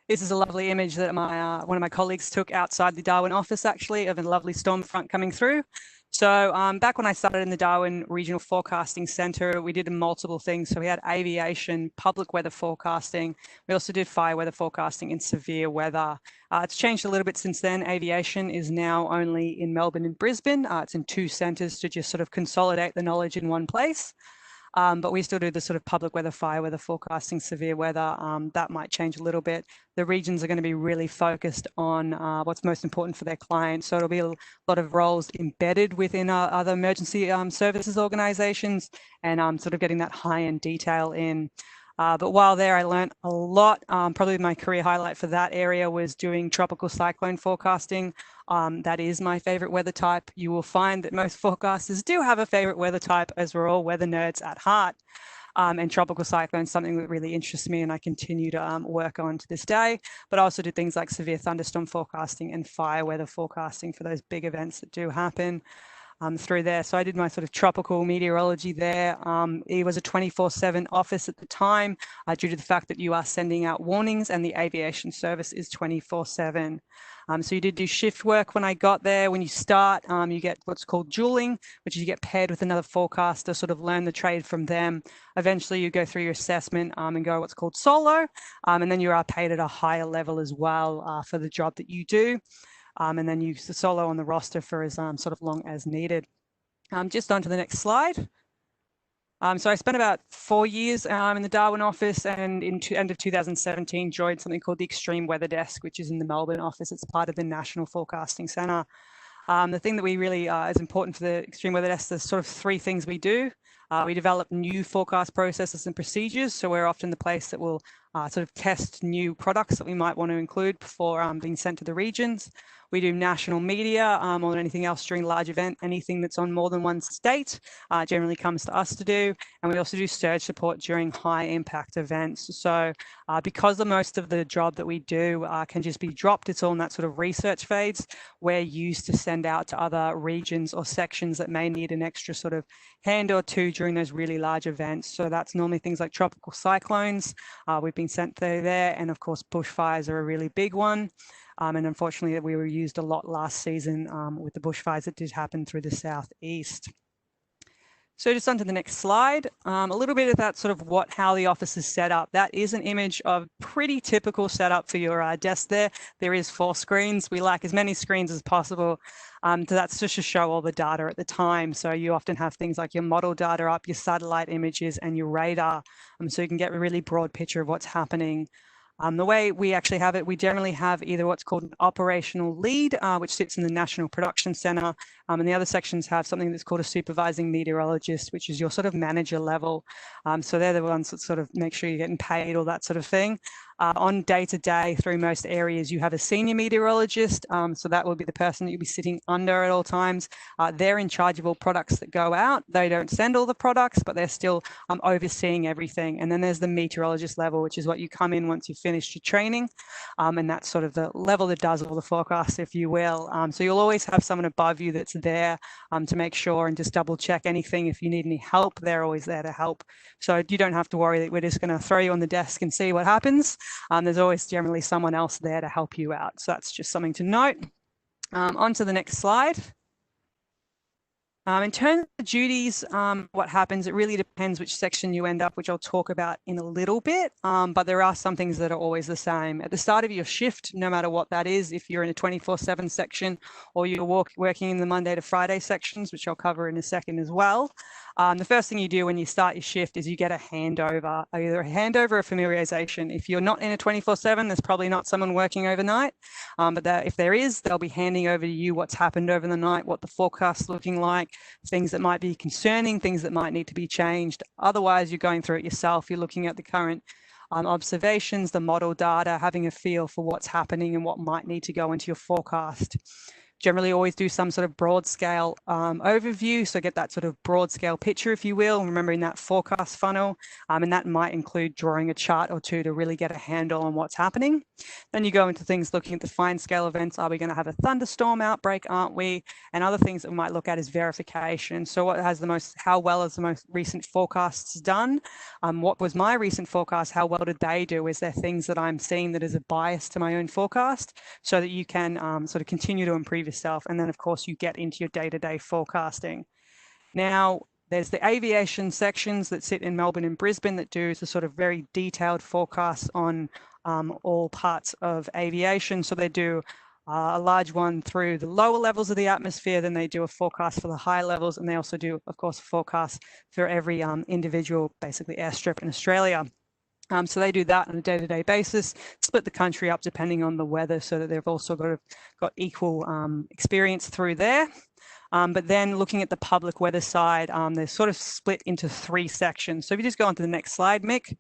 This is a lovely image that one of my colleagues took outside the Darwin office, actually, of a lovely storm front coming through. So back when I started in the Darwin Regional Forecasting Centre, we did multiple things. So we had aviation, public weather forecasting. We also did fire weather forecasting and severe weather. It's changed a little bit since then. Aviation is now only in Melbourne and Brisbane. It's in 2 centres to just sort of consolidate the knowledge in one place. But we still do the sort of public weather, fire weather forecasting, severe weather. That might change a little bit. The regions are going to be really focused on what's most important for their clients. So it'll be a lot of roles embedded within other emergency services organisations and sort of getting that high-end detail in. But while there, I learned a lot. Probably my career highlight for that area was doing tropical cyclone forecasting. That is my favorite weather type. You will find that most forecasters do have a favorite weather type, as we're all weather nerds at heart. And tropical cyclone is something that really interests me and I continue to work on to this day. But I also do things like severe thunderstorm forecasting and fire weather forecasting for those big events that do happen. Through there. So I did my sort of tropical meteorology there. It was a 24/7 office at the time due to the fact that you are sending out warnings and the aviation service is 24/7. So you did do shift work when I got there. When you start, you get what's called dueling, which is you get paired with another forecaster, sort of learn the trade from them. Eventually you go through your assessment and go what's called solo. And then you are paid at a higher level as well for the job that you do. And then you solo on the roster for as sort of long as needed. Just on to the next slide. So I spent about 4 years in the Darwin office and in end of 2017 joined something called the Extreme Weather Desk, which is in the Melbourne office. It's part of the National Forecasting Centre. The thing that we really is important for the Extreme Weather Desk, there's sort of 3 things we do. We develop new forecast processes and procedures. So we're often the place that will sort of test new products that we might want to include before being sent to the regions. We do national media or anything else during a large event. Anything that's on more than one state generally comes to us to do. And we also do surge support during high impact events. So because the most of the job that we do can just be dropped, it's all in that sort of research phase, we're used to send out to other regions or sections that may need an extra sort of hand or two during those really large events. So that's normally things like tropical cyclones. We've been sent there. And of course, bushfires are a really big one. And unfortunately, we were used a lot last season with the bushfires that did happen through the southeast. So just onto the next slide, a little bit about sort of how the office is set up. That is an image of pretty typical setup for your desk there. There is 4 screens. We like as many screens as possible. That's just to show all the data at the time. So you often have things like your model data up, your satellite images, and your radar. So you can get a really broad picture of what's happening. The way we actually have it, we generally have either what's called an operational lead, which sits in the National Production Centre, and the other sections have something that's called a supervising meteorologist, which is your sort of manager level. So they're the ones that sort of make sure you're getting paid, all that sort of thing. On day-to-day through most areas, you have a senior meteorologist, so that will be the person that you'll be sitting under at all times. They're in charge of all products that go out. They don't send all the products, but they're still overseeing everything. And then there's the meteorologist level, which is what you come in once you've finished your training, and that's sort of the level that does all the forecasts, if you will. So you'll always have someone above you that's there to make sure and just double check anything. If you need any help, they're always there to help. So you don't have to worry that we're just going to throw you on the desk and see what happens. There's always generally someone else there to help you out. So that's just something to note. On to the next slide. In terms of duties, what happens, it really depends which section you end up, which I'll talk about in a little bit, but there are some things that are always the same. At the start of your shift, no matter what that is, if you're in a 24/7 section or you're working in the Monday to Friday sections, which I'll cover in a second as well, the first thing you do when you start your shift is you get a handover, either a handover or familiarization. If you're not in a 24/7, there's probably not someone working overnight, but if there is, they'll be handing over to you what's happened over the night, what the forecast's looking like, things that might be concerning, things that might need to be changed. Otherwise, you're going through it yourself. You're looking at the current observations, the model data, having a feel for what's happening and what might need to go into your forecast. Generally always do some sort of broad scale overview, so get that sort of broad scale picture, if you will, remembering that forecast funnel, and that might include drawing a chart or two to really get a handle on what's happening. Then you go into things looking at the fine scale events. Are we going to have a thunderstorm outbreak, aren't we? And other things that we might look at is verification. So what has the most, how well has the most recent forecasts done? What was my recent forecast? How well did they do? Is there things that I'm seeing that is a bias to my own forecast, so that you can sort of continue to improve yourself? And then of course you get into your day-to-day forecasting. Now there's the aviation sections that sit in Melbourne and Brisbane that do the sort of very detailed forecasts on all parts of aviation. So they do a large one through the lower levels of the atmosphere, then they do a forecast for the high levels, and they also do, of course, a forecast for every individual, basically, airstrip in Australia. So they do that on a day-to-day basis, split the country up depending on the weather, so that they've also got equal experience through there. But then looking at the public weather side, they're sort of split into 3 sections. So if you just go on to the next slide, Mick.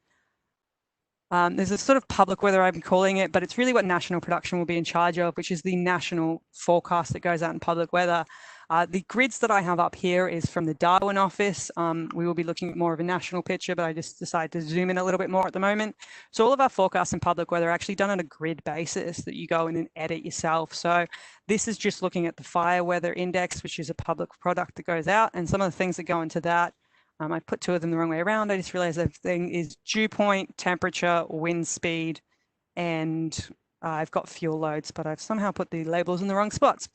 There's a sort of public weather, I'm calling it, but it's really what national production will be in charge of, which is the national forecast that goes out in public weather. The grids that I have up here is from the Darwin office. We will be looking at more of a national picture, but I just decided to zoom in a little bit more at the moment. So all of our forecasts in public weather are actually done on a grid basis that you go in and edit yourself. So this is just looking at the fire weather index, which is a public product that goes out, and some of the things that go into that. I put 2 of them the wrong way around. I just realized everything is dew point, temperature, wind speed, and I've got fuel loads, but I've somehow put the labels in the wrong spots.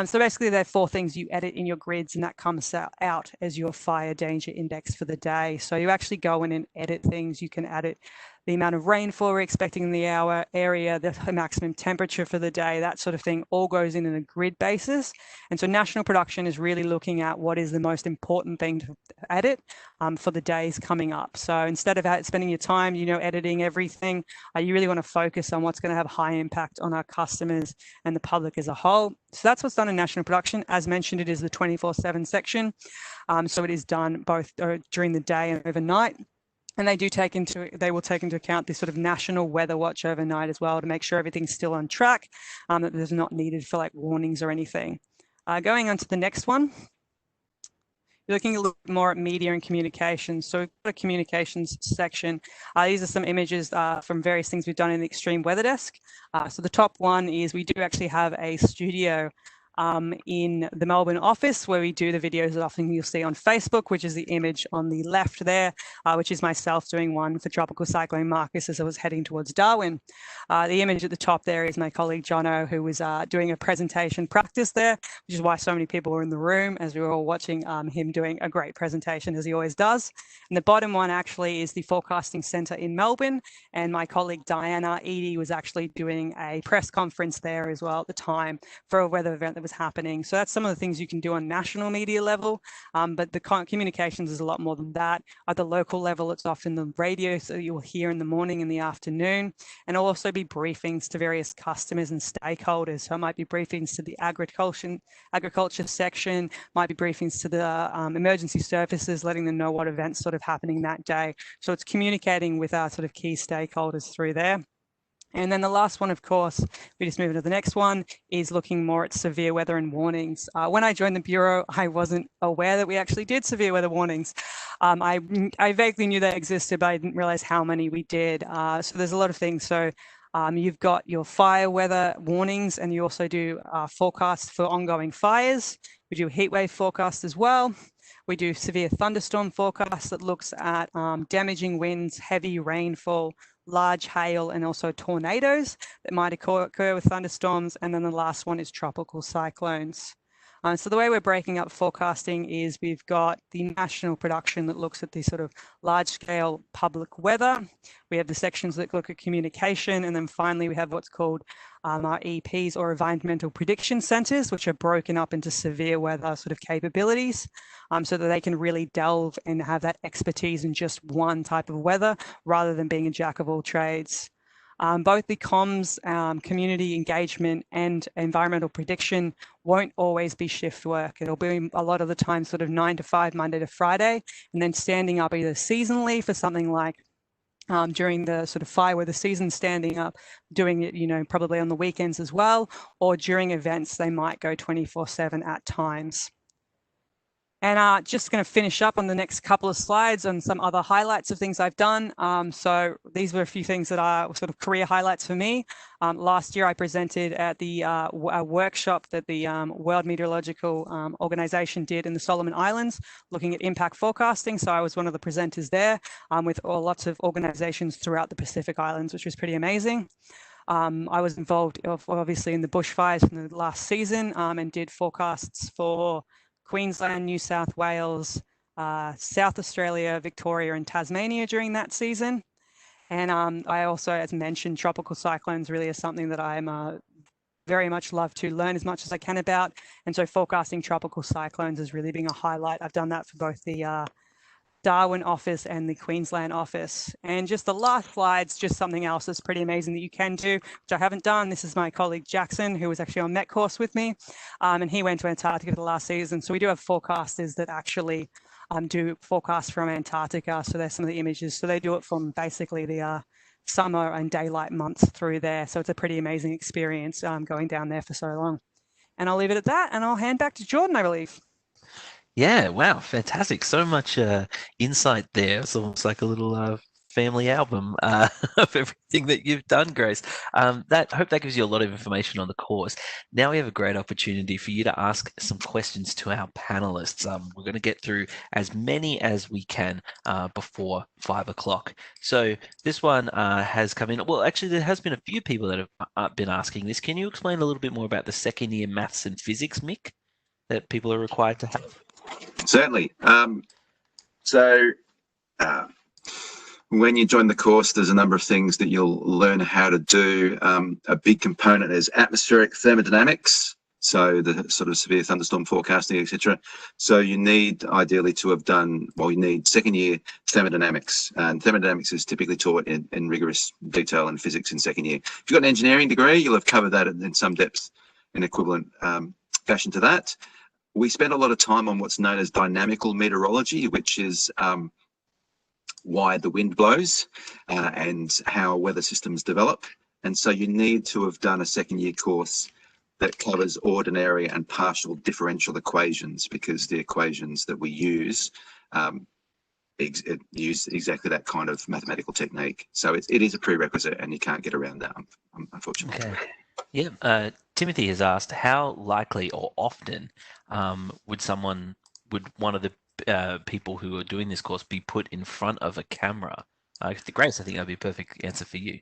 So basically there are 4 things you edit in your grids, and that comes out as your fire danger index for the day. So you actually go in and edit things. You can edit the amount of rainfall we're expecting in the area, the maximum temperature for the day, that sort of thing, all goes in a grid basis. And so national production is really looking at what is the most important thing to edit for the days coming up. So instead of spending your time, editing everything, you really want to focus on what's going to have high impact on our customers and the public as a whole. So that's what's done in national production. As mentioned, it is the 24/7 section. So it is done both during the day and overnight. And they will take into account this sort of national weather watch overnight as well to make sure everything's still on track, that there's not needed for like warnings or anything. Going on to the next one. You're looking a little bit more at media and communications. So we've got a communications section. These are some images from various things we've done in the Extreme Weather Desk. So the top one is we do actually have a studio in the Melbourne office where we do the videos that often you'll see on Facebook, which is the image on the left there, which is myself doing one for Tropical Cyclone Marcus as I was heading towards Darwin. The image at the top there is my colleague Jono, who was doing a presentation practice there, which is why so many people were in the room as we were all watching him doing a great presentation, as he always does. And the bottom one actually is the Forecasting Centre in Melbourne, and my colleague Diana Eadie was actually doing a press conference there as well at the time for a weather event that was whatever's happening. So that's some of the things you can do on national media level, but the communications is a lot more than that. At the local level, it's often the radio, so you'll hear in the morning and the afternoon, and it'll also be briefings to various customers and stakeholders. So it might be briefings to the agriculture section, might be briefings to the emergency services, letting them know what events sort of happening that day. So it's communicating with our sort of key stakeholders through there. And then the last one, of course, we just move into the next one, is looking more at severe weather and warnings. When I joined the Bureau, I wasn't aware that we actually did severe weather warnings. I vaguely knew they existed, but I didn't realize how many we did. So there's a lot of things. So you've got your fire weather warnings, and you also do forecasts for ongoing fires. We do heat wave forecast as well. We do severe thunderstorm forecast that looks at damaging winds, heavy rainfall, large hail, and also tornadoes that might occur with thunderstorms. And then the last one is tropical cyclones. So the way we're breaking up forecasting is we've got the national production that looks at the sort of large scale public weather. We have the sections that look at communication. And then finally, we have what's called our EPs, or environmental prediction centers, which are broken up into severe weather sort of capabilities, so that they can really delve and have that expertise in just one type of weather rather than being a jack of all trades. Both the comms, community engagement, and environmental prediction won't always be shift work. It'll be a lot of the time sort of 9 to 5, Monday to Friday, and then standing up either seasonally for something like during the sort of fire weather season, standing up, doing it, probably on the weekends as well, or during events, they might go 24/7 at times. And just going to finish up on the next couple of slides on some other highlights of things I've done. So these were a few things that are sort of career highlights for me. Last year, I presented at the a workshop that the World Meteorological Organization did in the Solomon Islands, looking at impact forecasting. So I was one of the presenters there with lots of organizations throughout the Pacific Islands, which was pretty amazing. I was involved, obviously, in the bushfires in the last season and did forecasts for Queensland, New South Wales, South Australia, Victoria, and Tasmania during that season. And I also, as mentioned, tropical cyclones really is something that I'm very much love to learn as much as I can about. And so forecasting tropical cyclones has really been a highlight. I've done that for both the Darwin office and the Queensland office. And just the last slide's just something else that's pretty amazing that you can do, which I haven't done. This is my colleague Jackson, who was actually on Met course with me, and he went to Antarctica for the last season. So we do have forecasters that actually do forecasts from Antarctica. So there's some of the images. So they do it from basically the summer and daylight months through there. So it's a pretty amazing experience going down there for so long. And I'll leave it at that, and I'll hand back to Jordan, I believe. Yeah, wow, fantastic. So much insight there. It's almost like a little family album of everything that you've done, Grace. Hope that gives you a lot of information on the course. Now we have a great opportunity for you to ask some questions to our panelists. We're going to get through as many as we can before 5 o'clock. So this one has come in. Well, actually, there has been a few people that have been asking this. Can you explain a little bit more about the second year maths and physics, Mick, that people are required to have? Certainly. When you join the course, there's a number of things that you'll learn how to do. A big component is atmospheric thermodynamics, so the sort of severe thunderstorm forecasting, etc. So you need ideally to have done, well, you need second year thermodynamics, and thermodynamics is typically taught in rigorous detail in physics in second year. If you've got an engineering degree, you'll have covered that in some depth in equivalent fashion to that. We spend a lot of time on what's known as dynamical meteorology, which is why the wind blows and how weather systems develop. And so you need to have done a second year course that covers ordinary and partial differential equations, because the equations that we use use exactly that kind of mathematical technique. So it is a prerequisite, and you can't get around that, unfortunately. Okay. Yeah. Timothy has asked, how likely or often would one of the people who are doing this course be put in front of a camera? Grace, I think that'd be a perfect answer for you.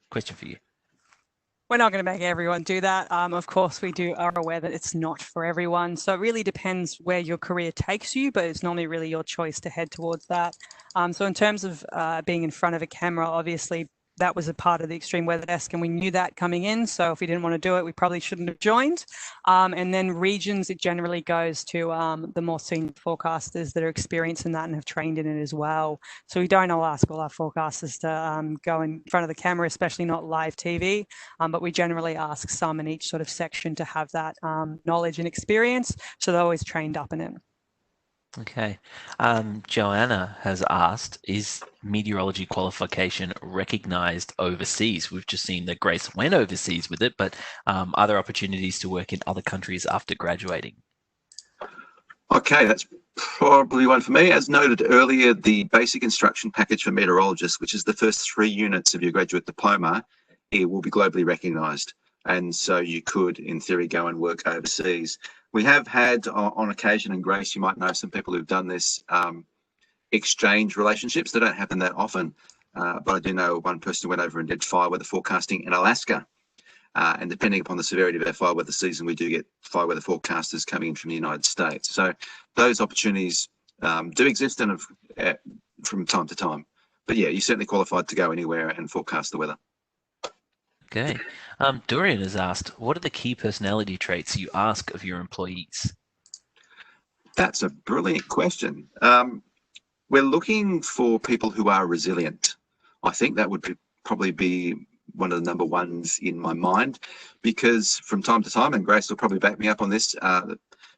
Question for you. We're not going to make everyone do that. Of course, we are aware that it's not for everyone. So it really depends where your career takes you, but it's normally really your choice to head towards that. So in terms of being in front of a camera, obviously that was a part of the extreme weather desk, and we knew that coming in. So if we didn't want to do it, we probably shouldn't have joined. And then regions, it generally goes to the more senior forecasters that are experienced in that and have trained in it as well. So we don't all ask all our forecasters to go in front of the camera, especially not live TV, but we generally ask some in each sort of section to have that knowledge and experience, so they're always trained up in it. Okay. Joanna has asked, is meteorology qualification recognised overseas? We've just seen that Grace went overseas with it, but are there opportunities to work in other countries after graduating? Okay, that's probably one for me. As noted earlier, the basic instruction package for meteorologists, which is the first 3 units of your graduate diploma, it will be globally recognised. And so you could, in theory, go and work overseas. We have had, on occasion, and Grace, you might know some people who've done this, exchange relationships. They don't happen that often, but I do know one person who went over and did fire weather forecasting in Alaska. And depending upon the severity of our fire weather season, we do get fire weather forecasters coming in from the United States. So those opportunities do exist and from time to time. But yeah, you're certainly qualified to go anywhere and forecast the weather. Okay. Dorian has asked, what are the key personality traits you ask of your employees? That's a brilliant question. We're looking for people who are resilient. I think that would probably be one of the number ones in my mind, because from time to time, and Grace will probably back me up on this,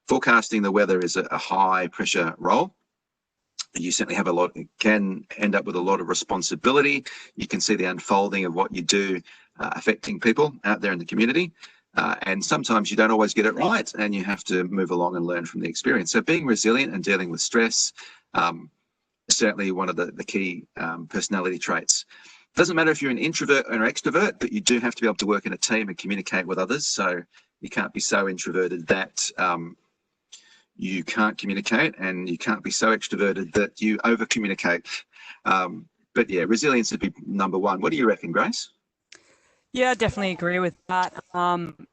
forecasting the weather is a high pressure role. You certainly have can end up with a lot of responsibility. You can see the unfolding of what you do affecting people out there in the community. And sometimes you don't always get it right, and you have to move along and learn from the experience. So being resilient and dealing with stress is certainly one of the key personality traits. Doesn't matter if you're an introvert or an extrovert, but you do have to be able to work in a team and communicate with others. So you can't be so introverted that you can't communicate, and you can't be so extroverted that you over communicate. But yeah, resilience would be number one. What do you reckon, Grace? Yeah, I definitely agree with that.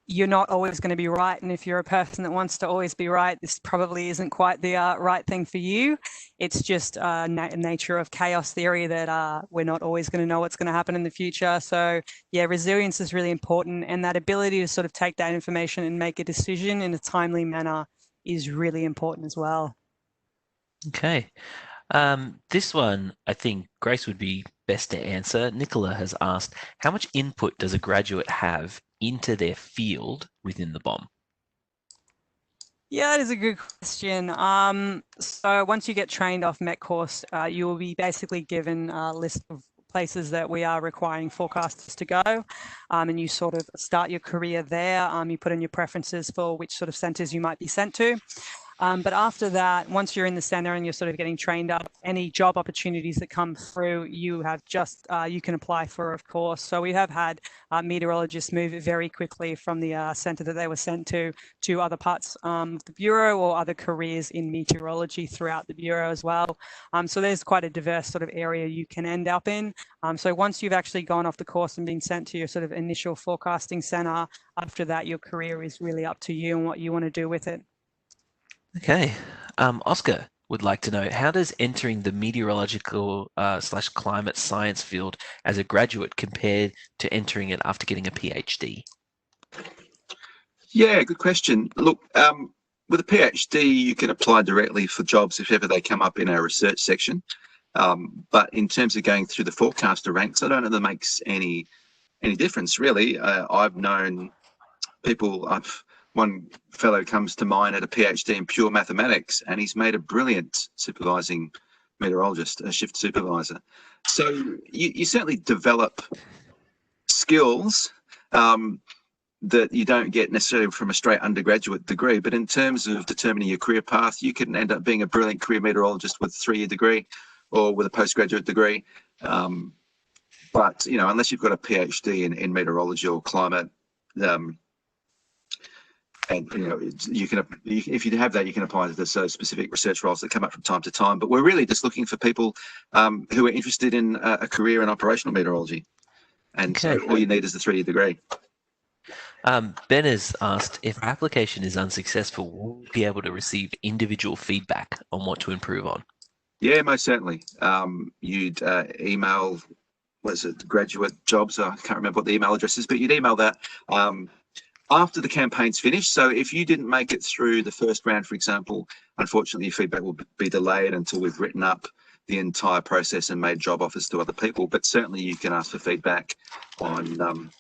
You're not always going to be right. And if you're a person that wants to always be right, this probably isn't quite the right thing for you. It's just nature of chaos theory that we're not always going to know what's going to happen in the future. So yeah, resilience is really important. And that ability to sort of take that information and make a decision in a timely manner is really important as well. Okay. This one, I think Grace would be best to answer. Nicola has asked, how much input does a graduate have into their field within the BOM? Yeah, that is a good question. So once you get trained off Met Course, you will be basically given a list of places that we are requiring forecasters to go, and you sort of start your career there. You put in your preferences for which sort of centres you might be sent to. But after that, once you're in the centre and you're sort of getting trained up, any job opportunities that come through, you have just, you can apply for, of course. So we have had meteorologists move very quickly from the centre that they were sent to other parts of the Bureau or other careers in meteorology throughout the Bureau as well. So there's quite a diverse sort of area you can end up in. So once you've actually gone off the course and been sent to your sort of initial forecasting centre, after that, your career is really up to you and what you want to do with it. Okay. Oscar would like to know, how does entering the meteorological / climate science field as a graduate compare to entering it after getting a PhD? Yeah, good question. Look, with a PhD, you can apply directly for jobs if ever they come up in our research section. But in terms of going through the forecaster ranks, I don't know that makes any difference, really. I've known people, one fellow comes to mind at a PhD in pure mathematics, and he's made a brilliant supervising meteorologist, a shift supervisor. So you certainly develop skills that you don't get necessarily from a straight undergraduate degree, but in terms of determining your career path, you can end up being a brilliant career meteorologist with a 3-year degree or with a postgraduate degree. But, you know, unless you've got a PhD in meteorology or climate, and you know, you can, if you have that, you can apply to the specific research roles that come up from time to time. But we're really just looking for people who are interested in a career in operational meteorology, and Okay. so all you need is a 3-year degree. Ben has asked, if our application is unsuccessful, will we be able to receive individual feedback on what to improve on? Yeah, most certainly. You'd email was it graduate jobs? I can't remember what the email address is, but you'd email that after the campaign's finished. So if you didn't make it through the first round, for example, unfortunately, your feedback will be delayed until we've written up the entire process and made job offers to other people. But certainly you can ask for feedback on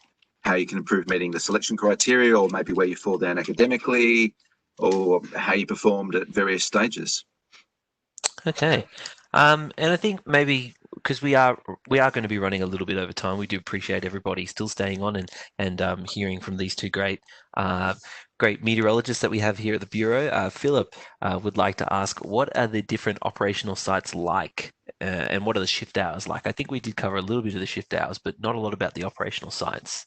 how you can improve meeting the selection criteria, or maybe where you fall down academically, or how you performed at various stages. Okay. And I think maybe because we are going to be running a little bit over time, we do appreciate everybody still staying on and hearing from these two great meteorologists that we have here at the Bureau. Philip would like to ask, what are the different operational sites like, and what are the shift hours like? I think we did cover a little bit of the shift hours, but not a lot about the operational sites.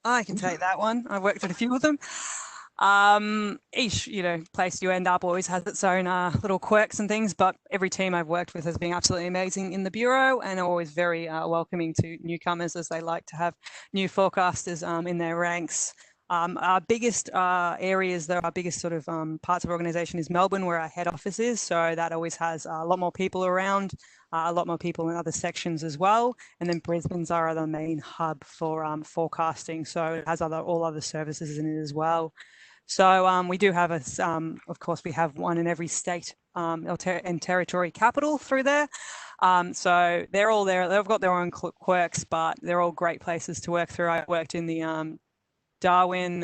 I can take that one. I've worked at a few of them. Each place you end up always has its own little quirks and things, but every team I've worked with has been absolutely amazing in the Bureau, and always very welcoming to newcomers, as they like to have new forecasters in their ranks. Our biggest areas, though, our biggest sort of parts of organisation is Melbourne, where our head office is. So that always has a lot more people around, a lot more people in other sections as well. And then Brisbane's our other main hub for forecasting. So it has all other services in it as well. So we do have of course, we have one in every state and territory capital through there. So they're all there. They've got their own quirks, but they're all great places to work through. I worked in the Darwin,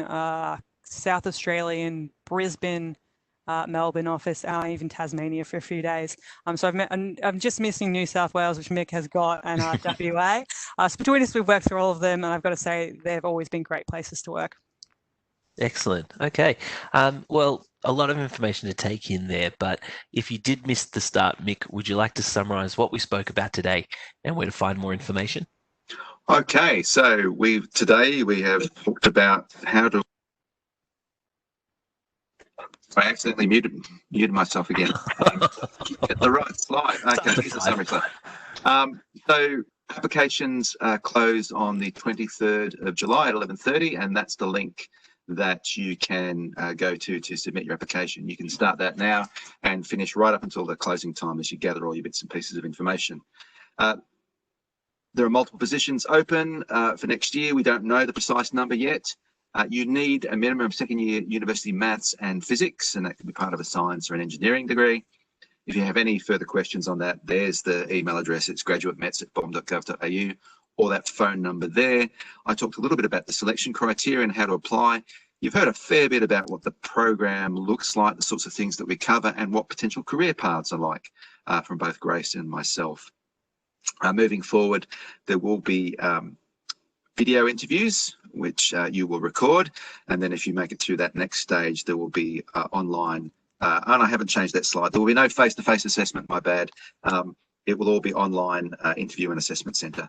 South Australian, Brisbane, Melbourne office, even Tasmania for a few days. So I'm just missing New South Wales, which Mick has got, and WA. So between us, we've worked through all of them, and I've got to say they've always been great places to work. Excellent. Okay. Well, a lot of information to take in there, but if you did miss the start, Mick, would you like to summarize what we spoke about today and where to find more information? Okay, so today we have talked about how to. I accidentally muted myself again. Get the right slide. Okay, here's the summary slide. So applications close on the 23rd of July at 11:30, and that's the link that you can go to submit your application. You can start that now and finish right up until the closing time as you gather all your bits and pieces of information. There are multiple positions open for next year. We don't know the precise number yet. You need a minimum of second year university maths and physics, and that can be part of a science or an engineering degree. If you have any further questions on that, there's the email address. It's graduatemets@bom.gov.au, or that phone number there. I talked a little bit about the selection criteria and how to apply. You've heard a fair bit about what the program looks like, the sorts of things that we cover, and what potential career paths are like from both Grace and myself. Moving forward, there will be video interviews, which you will record. And then if you make it through that next stage, there will be online. And I haven't changed that slide. There will be no face-to-face assessment, my bad. It will all be online interview and assessment centre.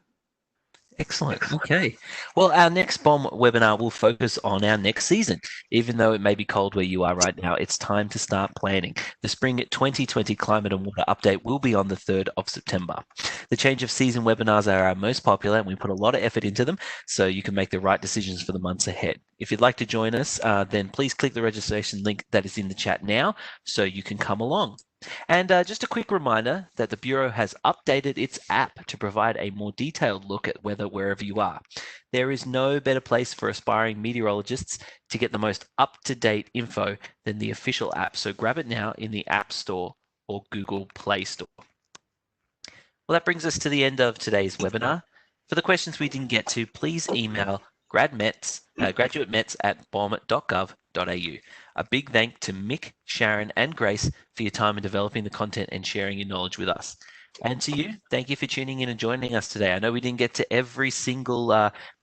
Excellent. Okay. Well, our next BOM webinar will focus on our next season. Even though it may be cold where you are right now, it's time to start planning. The Spring 2020 Climate and Water Update will be on the 3rd of September. The change of season webinars are our most popular, and we put a lot of effort into them so you can make the right decisions for the months ahead. If you'd like to join us, then please click the registration link that is in the chat now so you can come along. And just a quick reminder that the Bureau has updated its app to provide a more detailed look at weather wherever you are. There is no better place for aspiring meteorologists to get the most up-to-date info than the official app, so grab it now in the App Store or Google Play Store. Well, that brings us to the end of today's webinar. For the questions we didn't get to, please email graduatemets@bom.gov.au. A big thank to Mick, Sharon, and Grace for your time in developing the content and sharing your knowledge with us. And to you, thank you for tuning in and joining us today. I know we didn't get to every single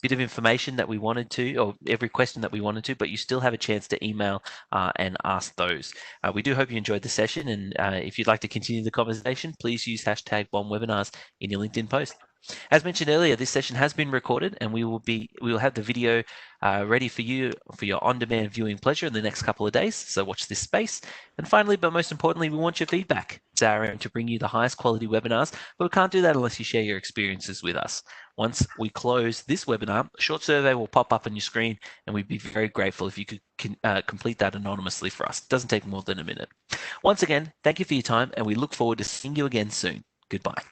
bit of information that we wanted to, or every question that we wanted to, but you still have a chance to email and ask those. We do hope you enjoyed the session, and if you'd like to continue the conversation, please use #BOMWebinars in your LinkedIn post. As mentioned earlier, this session has been recorded, and we will have the video ready for you for your on-demand viewing pleasure in the next couple of days. So watch this space. And finally, but most importantly, we want your feedback. It's our aim to bring you the highest quality webinars, but we can't do that unless you share your experiences with us. Once we close this webinar, a short survey will pop up on your screen, and we'd be very grateful if you could complete that anonymously for us. It doesn't take more than a minute. Once again, thank you for your time, and we look forward to seeing you again soon. Goodbye.